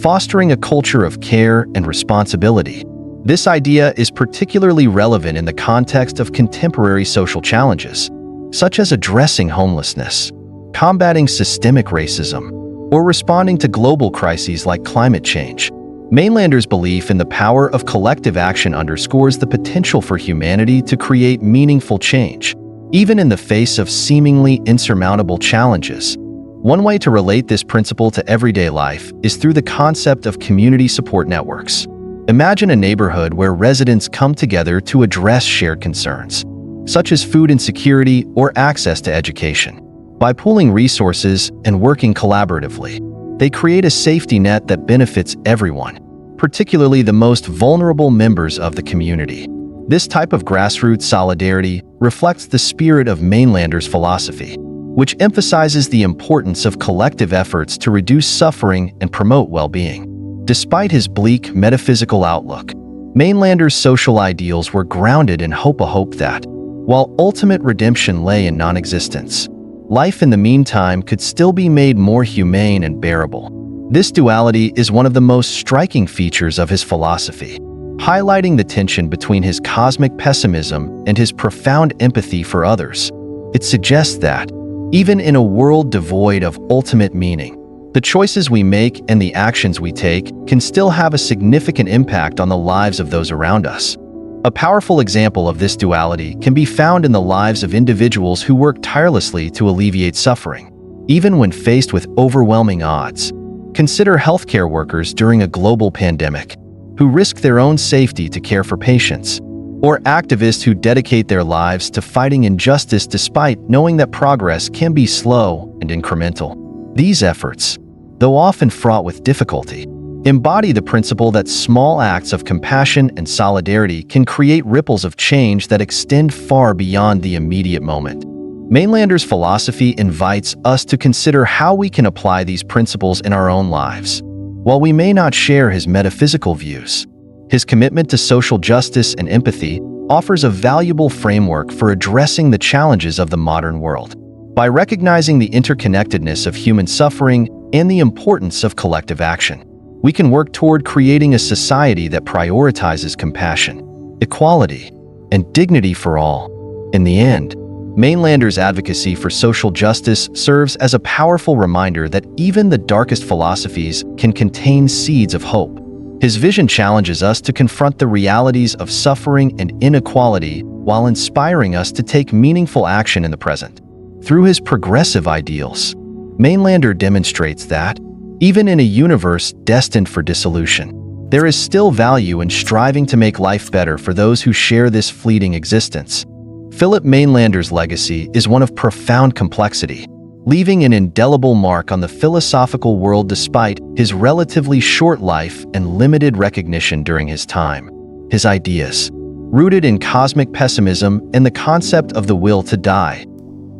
fostering a culture of care and responsibility. This idea is particularly relevant in the context of contemporary social challenges, such as addressing homelessness, combating systemic racism, or responding to global crises like climate change. Mainlander's belief in the power of collective action underscores the potential for humanity to create meaningful change, even in the face of seemingly insurmountable challenges. One way to relate this principle to everyday life is through the concept of community support networks. Imagine a neighborhood where residents come together to address shared concerns, such as food insecurity or access to education. By pooling resources and working collaboratively, they create a safety net that benefits everyone, particularly the most vulnerable members of the community. This type of grassroots solidarity reflects the spirit of Mainlander's philosophy, which emphasizes the importance of collective efforts to reduce suffering and promote well-being. Despite his bleak metaphysical outlook, Mainlander's social ideals were grounded in hope that, while ultimate redemption lay in non-existence, life in the meantime could still be made more humane and bearable. This duality is one of the most striking features of his philosophy, highlighting the tension between his cosmic pessimism and his profound empathy for others. It suggests that, even in a world devoid of ultimate meaning, the choices we make and the actions we take can still have a significant impact on the lives of those around us. A powerful example of this duality can be found in the lives of individuals who work tirelessly to alleviate suffering, even when faced with overwhelming odds. Consider healthcare workers during a global pandemic, who risk their own safety to care for patients, or activists who dedicate their lives to fighting injustice despite knowing that progress can be slow and incremental. These efforts, though often fraught with difficulty, embody the principle that small acts of compassion and solidarity can create ripples of change that extend far beyond the immediate moment. Mainlander's philosophy invites us to consider how we can apply these principles in our own lives. While we may not share his metaphysical views, his commitment to social justice and empathy offers a valuable framework for addressing the challenges of the modern world. By recognizing the interconnectedness of human suffering and the importance of collective action, we can work toward creating a society that prioritizes compassion, equality, and dignity for all. In the end, Mainlander's advocacy for social justice serves as a powerful reminder that even the darkest philosophies can contain seeds of hope. His vision challenges us to confront the realities of suffering and inequality while inspiring us to take meaningful action in the present. Through his progressive ideals, Mainlander demonstrates that, even in a universe destined for dissolution, there is still value in striving to make life better for those who share this fleeting existence. Philipp Mainlander's legacy is one of profound complexity, leaving an indelible mark on the philosophical world despite his relatively short life and limited recognition during his time. His ideas, rooted in cosmic pessimism and the concept of the will to die,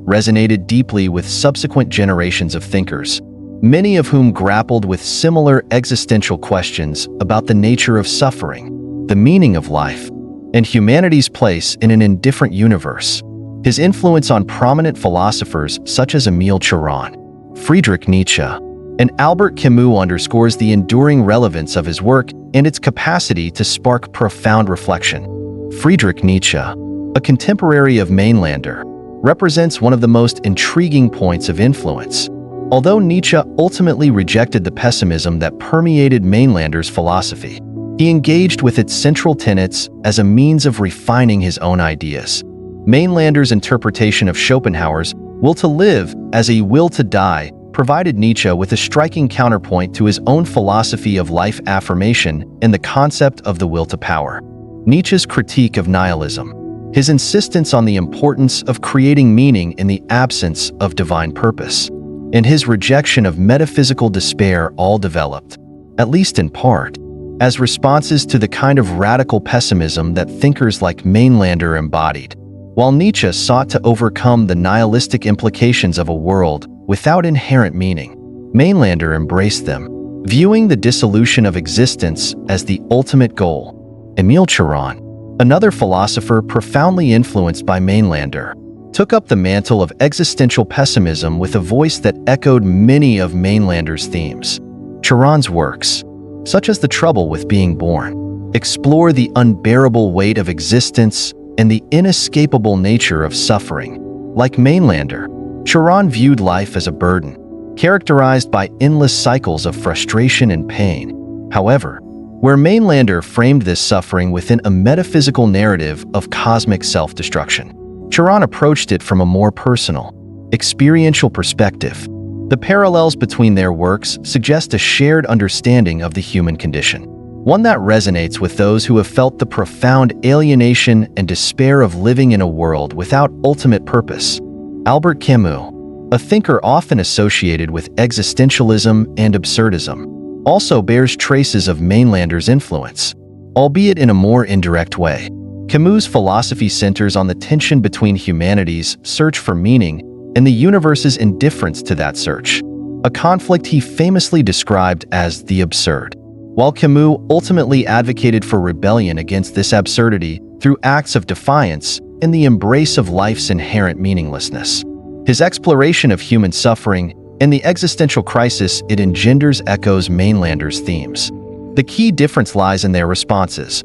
resonated deeply with subsequent generations of thinkers, many of whom grappled with similar existential questions about the nature of suffering, the meaning of life, and humanity's place in an indifferent universe. His influence on prominent philosophers such as Emil Cioran, Friedrich Nietzsche, and Albert Camus underscores the enduring relevance of his work and its capacity to spark profound reflection. Friedrich Nietzsche, a contemporary of Mainlander, represents one of the most intriguing points of influence. Although Nietzsche ultimately rejected the pessimism that permeated Mainlander's philosophy, he engaged with its central tenets as a means of refining his own ideas. Mainlander's interpretation of Schopenhauer's will to live as a will to die provided Nietzsche with a striking counterpoint to his own philosophy of life affirmation and the concept of the will to power. Nietzsche's critique of nihilism, his insistence on the importance of creating meaning in the absence of divine purpose, and his rejection of metaphysical despair all developed, at least in part, as responses to the kind of radical pessimism that thinkers like Mainlander embodied. While Nietzsche sought to overcome the nihilistic implications of a world without inherent meaning, Mainlander embraced them, viewing the dissolution of existence as the ultimate goal. Emil Cioran, another philosopher profoundly influenced by Mainlander, took up the mantle of existential pessimism with a voice that echoed many of Mainlander's themes. Cioran's works, such as The Trouble with Being Born, explore the unbearable weight of existence and the inescapable nature of suffering. Like Mainlander, Cioran viewed life as a burden, characterized by endless cycles of frustration and pain. However, where Mainlander framed this suffering within a metaphysical narrative of cosmic self-destruction, Cioran approached it from a more personal, experiential perspective. The parallels between their works suggest a shared understanding of the human condition, one that resonates with those who have felt the profound alienation and despair of living in a world without ultimate purpose. Albert Camus, a thinker often associated with existentialism and absurdism, also bears traces of Mainlander's influence, albeit in a more indirect way. Camus' philosophy centers on the tension between humanity's search for meaning and the universe's indifference to that search, a conflict he famously described as the absurd. While Camus ultimately advocated for rebellion against this absurdity through acts of defiance and the embrace of life's inherent meaninglessness, his exploration of human suffering and the existential crisis it engenders echoes Mainlander's themes. The key difference lies in their responses.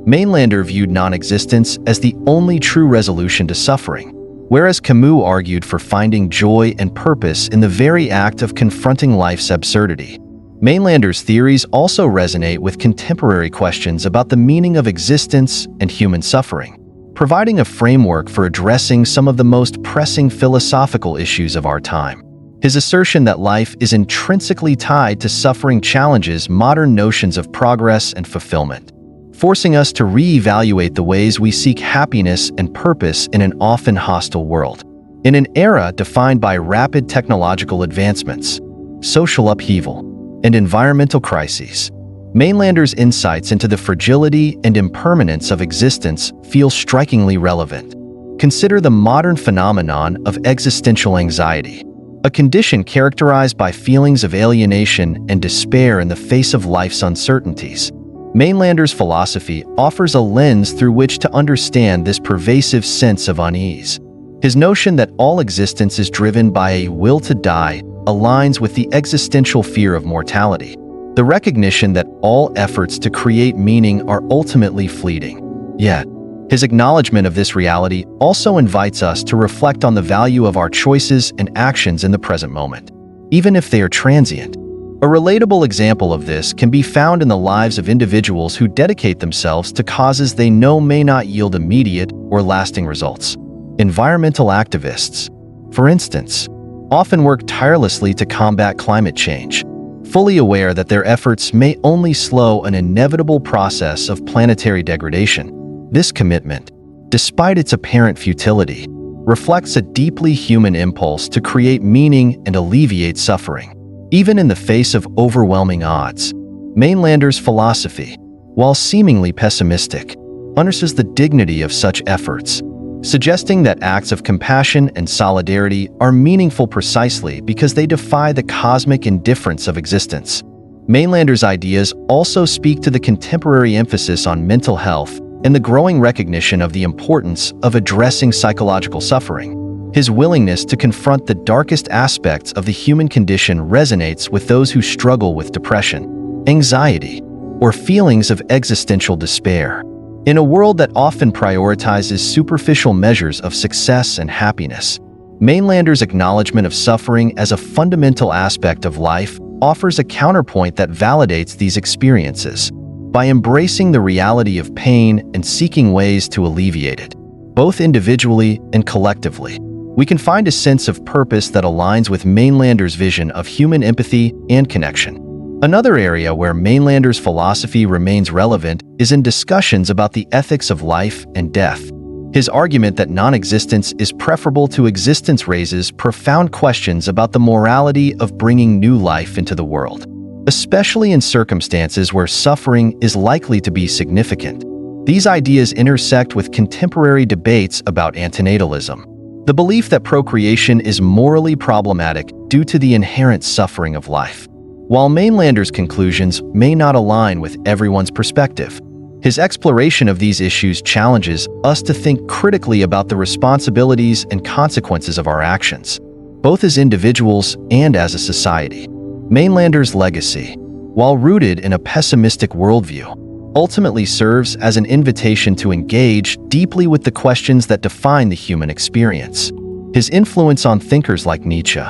Mainlander viewed non-existence as the only true resolution to suffering, whereas Camus argued for finding joy and purpose in the very act of confronting life's absurdity. Mainlander's theories also resonate with contemporary questions about the meaning of existence and human suffering, providing a framework for addressing some of the most pressing philosophical issues of our time. His assertion that life is intrinsically tied to suffering challenges modern notions of progress and fulfillment, forcing us to re-evaluate the ways we seek happiness and purpose in an often hostile world. In an era defined by rapid technological advancements, social upheaval, and environmental crises, Mainlander's insights into the fragility and impermanence of existence feel strikingly relevant. Consider the modern phenomenon of existential anxiety, a condition characterized by feelings of alienation and despair in the face of life's uncertainties. Mainlander's philosophy offers a lens through which to understand this pervasive sense of unease. His notion that all existence is driven by a will to die aligns with the existential fear of mortality, the recognition that all efforts to create meaning are ultimately fleeting. Yet, his acknowledgement of this reality also invites us to reflect on the value of our choices and actions in the present moment, even if they are transient. A relatable example of this can be found in the lives of individuals who dedicate themselves to causes they know may not yield immediate or lasting results. Environmental activists, for instance, often work tirelessly to combat climate change, fully aware that their efforts may only slow an inevitable process of planetary degradation. This commitment, despite its apparent futility, reflects a deeply human impulse to create meaning and alleviate suffering. Even in the face of overwhelming odds, Mainlander's philosophy, while seemingly pessimistic, underscores the dignity of such efforts, suggesting that acts of compassion and solidarity are meaningful precisely because they defy the cosmic indifference of existence. Mainlander's ideas also speak to the contemporary emphasis on mental health and the growing recognition of the importance of addressing psychological suffering. His willingness to confront the darkest aspects of the human condition resonates with those who struggle with depression, anxiety, or feelings of existential despair. In a world that often prioritizes superficial measures of success and happiness, Mainlander's acknowledgement of suffering as a fundamental aspect of life offers a counterpoint that validates these experiences. By embracing the reality of pain and seeking ways to alleviate it, both individually and collectively, we can find a sense of purpose that aligns with Mainlander's vision of human empathy and connection. Another area where Mainlander's philosophy remains relevant is in discussions about the ethics of life and death. His argument that non-existence is preferable to existence raises profound questions about the morality of bringing new life into the world, especially in circumstances where suffering is likely to be significant. These ideas intersect with contemporary debates about antinatalism, the belief that procreation is morally problematic due to the inherent suffering of life. While Mainlander's conclusions may not align with everyone's perspective, his exploration of these issues challenges us to think critically about the responsibilities and consequences of our actions, both as individuals and as a society. Mainlander's legacy, while rooted in a pessimistic worldview, ultimately serves as an invitation to engage deeply with the questions that define the human experience. His influence on thinkers like Nietzsche,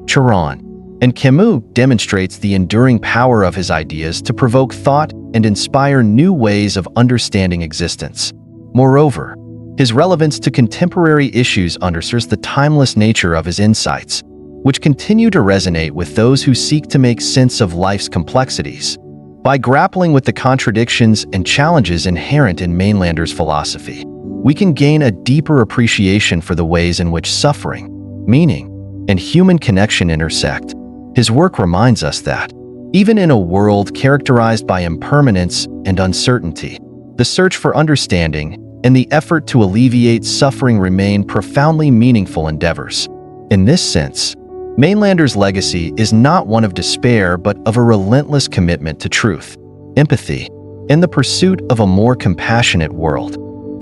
Cioran, and Camus demonstrates the enduring power of his ideas to provoke thought and inspire new ways of understanding existence. Moreover, his relevance to contemporary issues underscores the timeless nature of his insights, which continue to resonate with those who seek to make sense of life's complexities. By grappling with the contradictions and challenges inherent in Mainlander's philosophy, we can gain a deeper appreciation for the ways in which suffering, meaning, and human connection intersect. His work reminds us that, even in a world characterized by impermanence and uncertainty, the search for understanding and the effort to alleviate suffering remain profoundly meaningful endeavors. In this sense, Mainlander's legacy is not one of despair but of a relentless commitment to truth, empathy, and the pursuit of a more compassionate world.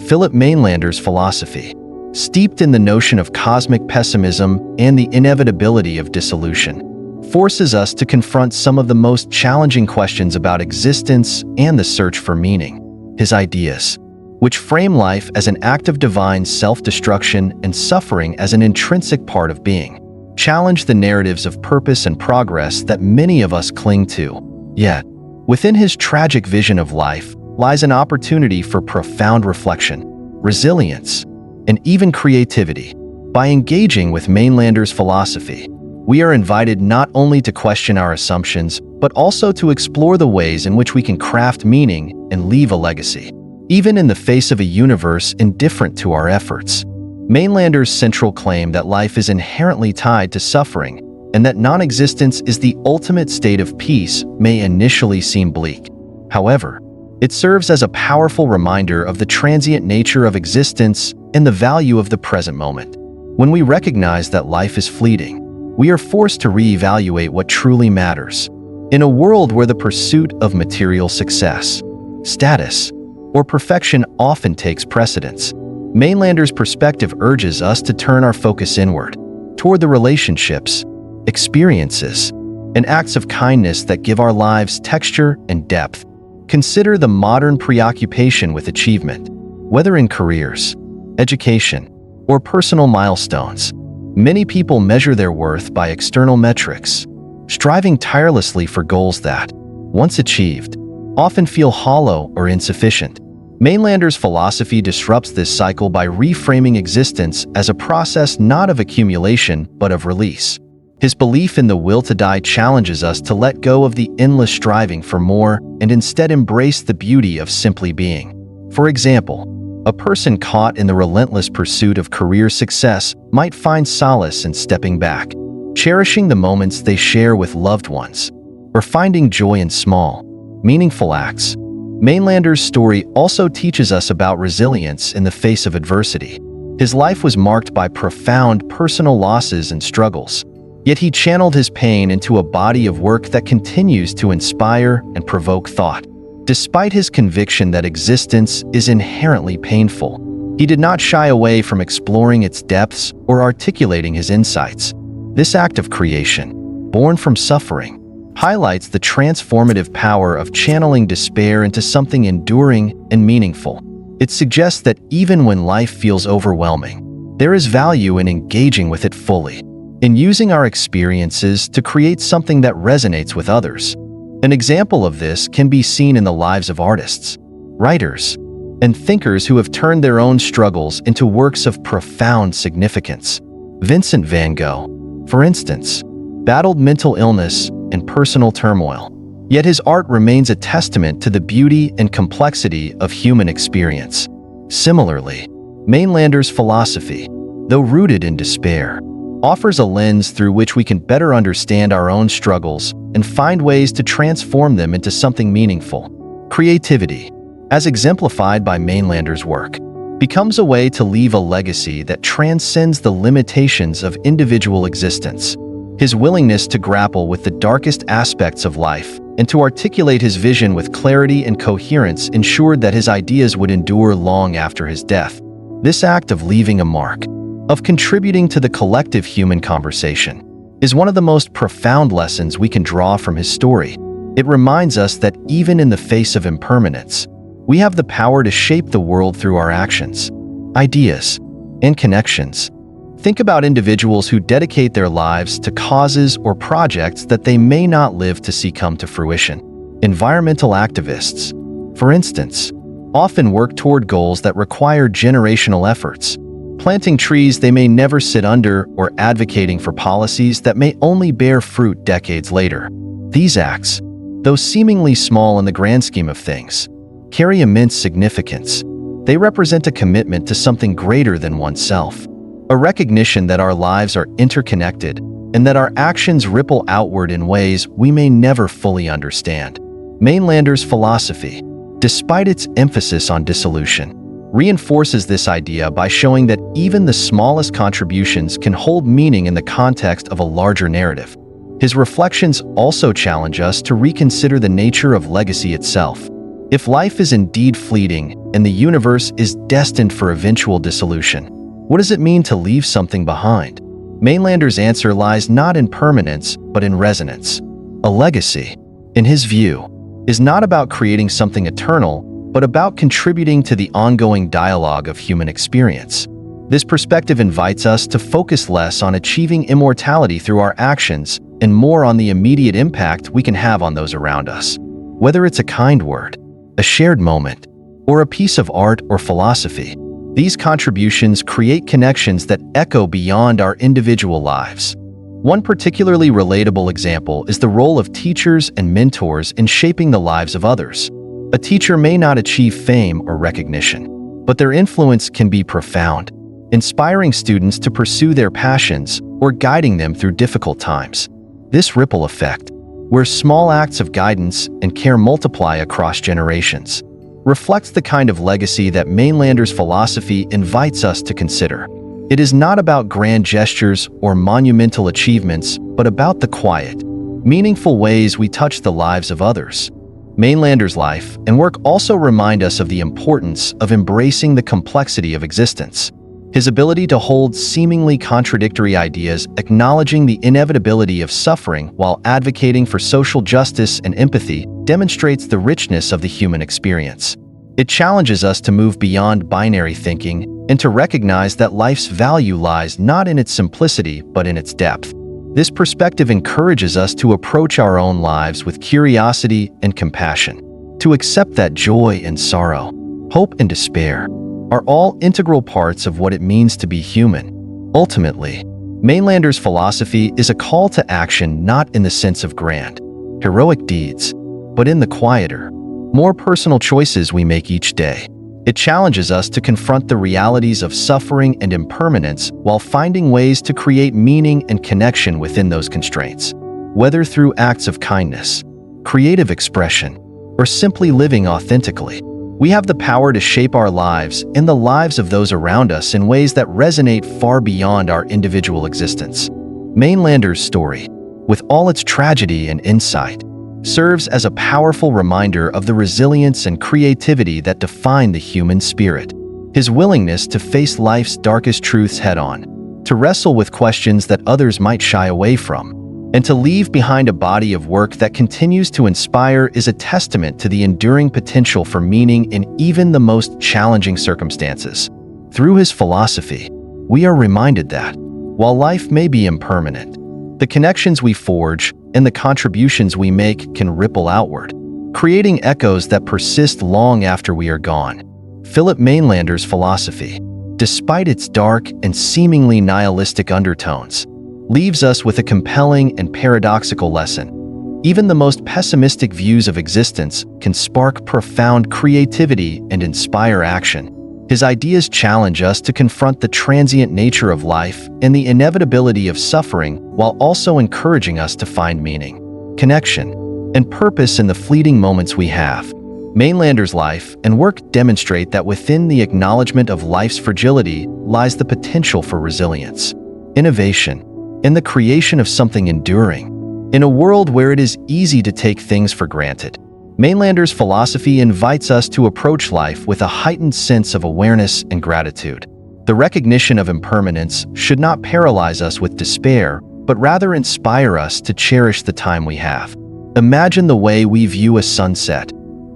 Philipp Mainlander's philosophy, steeped in the notion of cosmic pessimism and the inevitability of dissolution, forces us to confront some of the most challenging questions about existence and the search for meaning. His ideas, which frame life as an act of divine self-destruction and suffering as an intrinsic part of being, challenge the narratives of purpose and progress that many of us cling to. Yet, within his tragic vision of life lies an opportunity for profound reflection, resilience, and even creativity. By engaging with Mainlander's philosophy, we are invited not only to question our assumptions, but also to explore the ways in which we can craft meaning and leave a legacy, even in the face of a universe indifferent to our efforts. Mainlander's central claim that life is inherently tied to suffering and that non-existence is the ultimate state of peace may initially seem bleak. However, it serves as a powerful reminder of the transient nature of existence and the value of the present moment. When we recognize that life is fleeting, we are forced to reevaluate what truly matters. In a world where the pursuit of material success, status, or perfection often takes precedence, Mainlander's perspective urges us to turn our focus inward, toward the relationships, experiences, and acts of kindness that give our lives texture and depth. Consider the modern preoccupation with achievement, whether in careers, education, or personal milestones. Many people measure their worth by external metrics, striving tirelessly for goals that, once achieved, often feel hollow or insufficient. Mainlander's philosophy disrupts this cycle by reframing existence as a process not of accumulation but of release. His belief in the will to die challenges us to let go of the endless striving for more and instead embrace the beauty of simply being. For example, a person caught in the relentless pursuit of career success might find solace in stepping back, cherishing the moments they share with loved ones, or finding joy in small, meaningful acts. Mainlander's story also teaches us about resilience in the face of adversity. His life was marked by profound personal losses and struggles, yet he channeled his pain into a body of work that continues to inspire and provoke thought. Despite his conviction that existence is inherently painful, he did not shy away from exploring its depths or articulating his insights. This act of creation, born from suffering, highlights the transformative power of channeling despair into something enduring and meaningful. It suggests that even when life feels overwhelming, there is value in engaging with it fully, in using our experiences to create something that resonates with others. An example of this can be seen in the lives of artists, writers, and thinkers who have turned their own struggles into works of profound significance. Vincent van Gogh, for instance, battled mental illness and personal turmoil, yet his art remains a testament to the beauty and complexity of human experience. Similarly, Mainlander's philosophy, though rooted in despair, offers a lens through which we can better understand our own struggles and find ways to transform them into something meaningful. Creativity, as exemplified by Mainlander's work, becomes a way to leave a legacy that transcends the limitations of individual existence. His willingness to grapple with the darkest aspects of life and to articulate his vision with clarity and coherence ensured that his ideas would endure long after his death. This act of leaving a mark, of contributing to the collective human conversation, is one of the most profound lessons we can draw from his story. It reminds us that even in the face of impermanence, we have the power to shape the world through our actions, ideas, and connections. Think about individuals who dedicate their lives to causes or projects that they may not live to see come to fruition. Environmental activists, for instance, often work toward goals that require generational efforts, planting trees they may never sit under or advocating for policies that may only bear fruit decades later. These acts, though seemingly small in the grand scheme of things, carry immense significance. They represent a commitment to something greater than oneself, a recognition that our lives are interconnected and that our actions ripple outward in ways we may never fully understand. Mainlander's philosophy, despite its emphasis on dissolution, reinforces this idea by showing that even the smallest contributions can hold meaning in the context of a larger narrative. His reflections also challenge us to reconsider the nature of legacy itself. If life is indeed fleeting and the universe is destined for eventual dissolution, what does it mean to leave something behind? Mainlander's answer lies not in permanence, but in resonance. A legacy, in his view, is not about creating something eternal, but about contributing to the ongoing dialogue of human experience. This perspective invites us to focus less on achieving immortality through our actions and more on the immediate impact we can have on those around us. Whether it's a kind word, a shared moment, or a piece of art or philosophy, these contributions create connections that echo beyond our individual lives. One particularly relatable example is the role of teachers and mentors in shaping the lives of others. A teacher may not achieve fame or recognition, but their influence can be profound, inspiring students to pursue their passions or guiding them through difficult times. This ripple effect, where small acts of guidance and care multiply across generations, reflects the kind of legacy that Mainlander's philosophy invites us to consider. It is not about grand gestures or monumental achievements, but about the quiet, meaningful ways we touch the lives of others. Mainlander's life and work also remind us of the importance of embracing the complexity of existence. His ability to hold seemingly contradictory ideas, acknowledging the inevitability of suffering while advocating for social justice and empathy, demonstrates the richness of the human experience. It challenges us to move beyond binary thinking and to recognize that life's value lies not in its simplicity but in its depth. This perspective encourages us to approach our own lives with curiosity and compassion, to accept that joy and sorrow, hope and despair, are all integral parts of what it means to be human. Ultimately, Mainlander's philosophy is a call to action not in the sense of grand, heroic deeds, but in the quieter, more personal choices we make each day. It challenges us to confront the realities of suffering and impermanence while finding ways to create meaning and connection within those constraints. Whether through acts of kindness, creative expression, or simply living authentically, we have the power to shape our lives and the lives of those around us in ways that resonate far beyond our individual existence. Mainlander's story, with all its tragedy and insight, serves as a powerful reminder of the resilience and creativity that define the human spirit. His willingness to face life's darkest truths head-on, to wrestle with questions that others might shy away from, and to leave behind a body of work that continues to inspire is a testament to the enduring potential for meaning in even the most challenging circumstances. Through his philosophy, we are reminded that, while life may be impermanent, the connections we forge and the contributions we make can ripple outward, creating echoes that persist long after we are gone. Philipp Mainlander's philosophy, despite its dark and seemingly nihilistic undertones, leaves us with a compelling and paradoxical lesson. Even the most pessimistic views of existence can spark profound creativity and inspire action. His ideas challenge us to confront the transient nature of life and the inevitability of suffering while also encouraging us to find meaning, connection, and purpose in the fleeting moments we have. Mainlander's life and work demonstrate that within the acknowledgement of life's fragility lies the potential for resilience, innovation, and the creation of something enduring. In a world where it is easy to take things for granted, Mainlander's philosophy invites us to approach life with a heightened sense of awareness and gratitude. The recognition of impermanence should not paralyze us with despair, but rather inspire us to cherish the time we have. Imagine the way we view a sunset.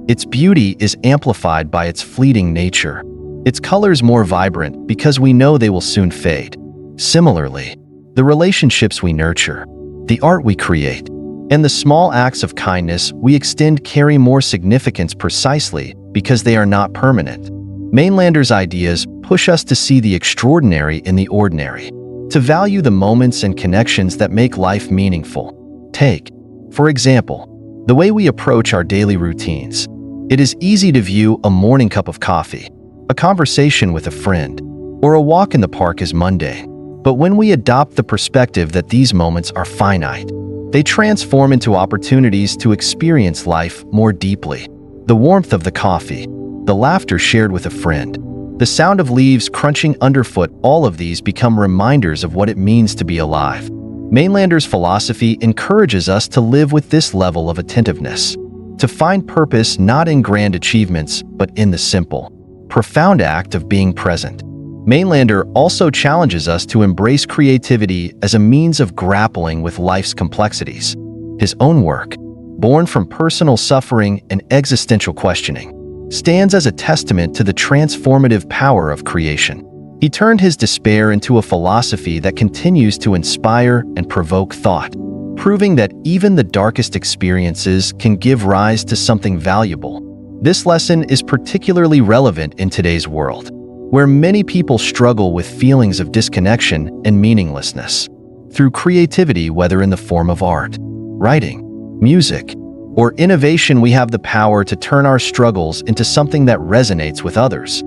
Its beauty is amplified by its fleeting nature. Its colors more vibrant because we know they will soon fade. Similarly, the relationships we nurture, the art we create, and the small acts of kindness we extend carry more significance precisely because they are not permanent. Mainlander's ideas push us to see the extraordinary in the ordinary, to value the moments and connections that make life meaningful. Take, for example, the way we approach our daily routines. It is easy to view a morning cup of coffee, a conversation with a friend, or a walk in the park as mundane. But when we adopt the perspective that these moments are finite, they transform into opportunities to experience life more deeply. The warmth of the coffee, the laughter shared with a friend, the sound of leaves crunching underfoot, all of these become reminders of what it means to be alive. Mainlander's philosophy encourages us to live with this level of attentiveness, to find purpose not in grand achievements, but in the simple, profound act of being present. Mainlander also challenges us to embrace creativity as a means of grappling with life's complexities. His own work, born from personal suffering and existential questioning, stands as a testament to the transformative power of creation. He turned his despair into a philosophy that continues to inspire and provoke thought, proving that even the darkest experiences can give rise to something valuable. This lesson is particularly relevant in today's world, where many people struggle with feelings of disconnection and meaninglessness. Through creativity, whether in the form of art, writing, music, or innovation, we have the power to turn our struggles into something that resonates with others,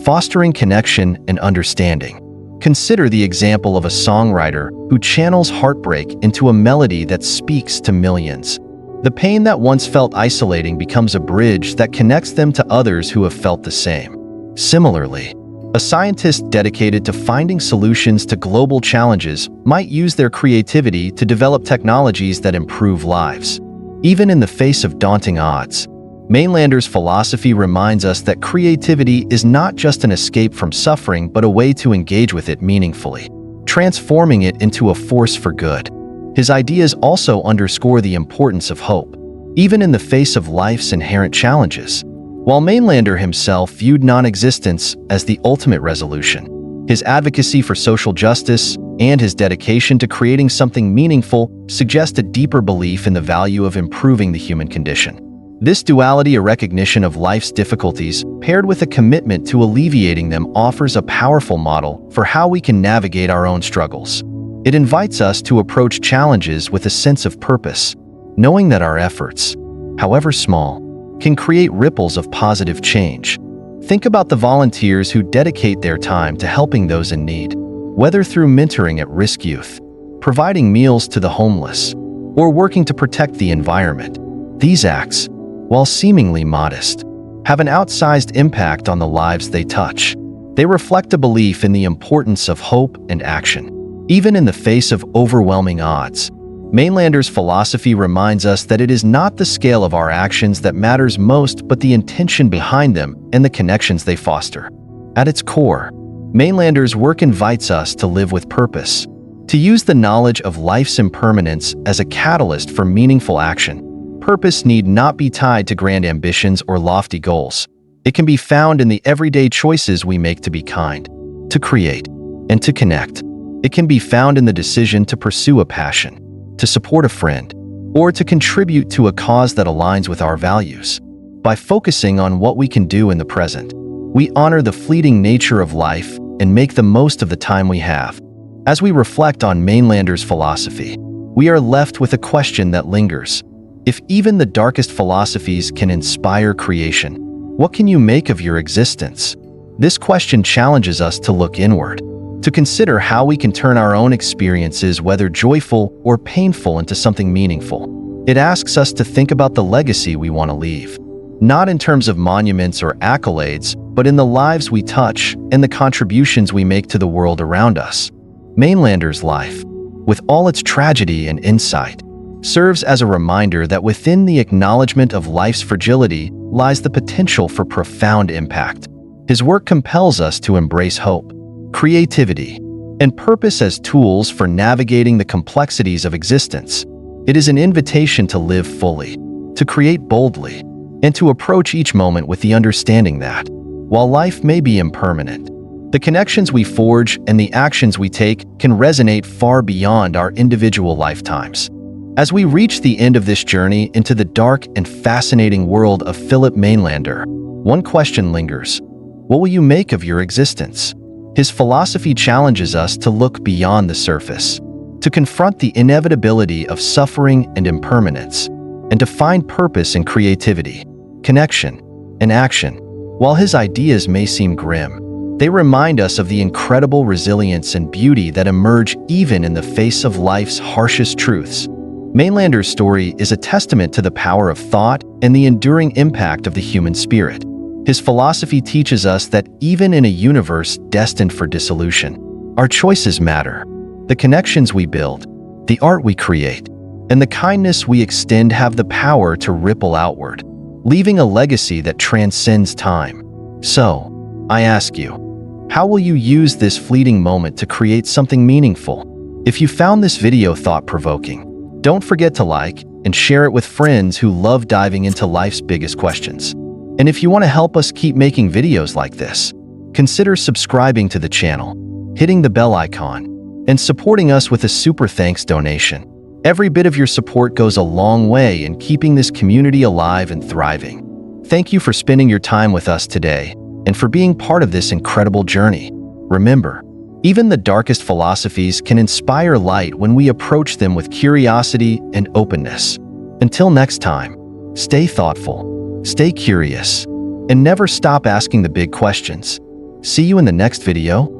fostering connection and understanding. Consider the example of a songwriter who channels heartbreak into a melody that speaks to millions. The pain that once felt isolating becomes a bridge that connects them to others who have felt the same. Similarly, a scientist dedicated to finding solutions to global challenges might use their creativity to develop technologies that improve lives. Even in the face of daunting odds, Mainlander's philosophy reminds us that creativity is not just an escape from suffering but a way to engage with it meaningfully, transforming it into a force for good. His ideas also underscore the importance of hope, even in the face of life's inherent challenges. While Mainlander himself viewed non-existence as the ultimate resolution, his advocacy for social justice and his dedication to creating something meaningful suggest a deeper belief in the value of improving the human condition. This duality, a recognition of life's difficulties, paired with a commitment to alleviating them, offers a powerful model for how we can navigate our own struggles. It invites us to approach challenges with a sense of purpose, knowing that our efforts, however small, can create ripples of positive change. Think about the volunteers who dedicate their time to helping those in need, whether through mentoring at-risk youth, providing meals to the homeless, or working to protect the environment. These acts, while seemingly modest, have an outsized impact on the lives they touch. They reflect a belief in the importance of hope and action, even in the face of overwhelming odds. Mainlander's philosophy reminds us that it is not the scale of our actions that matters most, but the intention behind them and the connections they foster. At its core, Mainlander's work invites us to live with purpose, to use the knowledge of life's impermanence as a catalyst for meaningful action. Purpose need not be tied to grand ambitions or lofty goals. It can be found in the everyday choices we make to be kind, to create, and to connect. It can be found in the decision to pursue a passion, to support a friend, or to contribute to a cause that aligns with our values. By focusing on what we can do in the present, we honor the fleeting nature of life and make the most of the time we have. As we reflect on Mainlander's philosophy, we are left with a question that lingers. If even the darkest philosophies can inspire creation, what can you make of your existence? This question challenges us to look inward, to consider how we can turn our own experiences, whether joyful or painful, into something meaningful. It asks us to think about the legacy we want to leave, not in terms of monuments or accolades, but in the lives we touch and the contributions we make to the world around us. Mainlander's life, with all its tragedy and insight, serves as a reminder that within the acknowledgement of life's fragility lies the potential for profound impact. His work compels us to embrace hope, creativity, and purpose as tools for navigating the complexities of existence. It is an invitation to live fully, to create boldly, and to approach each moment with the understanding that, while life may be impermanent, the connections we forge and the actions we take can resonate far beyond our individual lifetimes. As we reach the end of this journey into the dark and fascinating world of Philipp Mainländer, one question lingers: what will you make of your existence? His philosophy challenges us to look beyond the surface, to confront the inevitability of suffering and impermanence, and to find purpose in creativity, connection, and action. While his ideas may seem grim, they remind us of the incredible resilience and beauty that emerge even in the face of life's harshest truths. Mainlander's story is a testament to the power of thought and the enduring impact of the human spirit. His philosophy teaches us that even in a universe destined for dissolution, our choices matter. The connections we build, the art we create, and the kindness we extend have the power to ripple outward, leaving a legacy that transcends time. So, I ask you, how will you use this fleeting moment to create something meaningful? If you found this video thought-provoking, don't forget to like and share it with friends who love diving into life's biggest questions. And if you want to help us keep making videos like this, consider subscribing to the channel, hitting the bell icon, and supporting us with a super thanks donation. Every bit of your support goes a long way in keeping this community alive and thriving. Thank you for spending your time with us today and for being part of this incredible journey. Remember, even the darkest philosophies can inspire light when we approach them with curiosity and openness. Until next time, stay thoughtful, stay curious, and never stop asking the big questions. See you in the next video.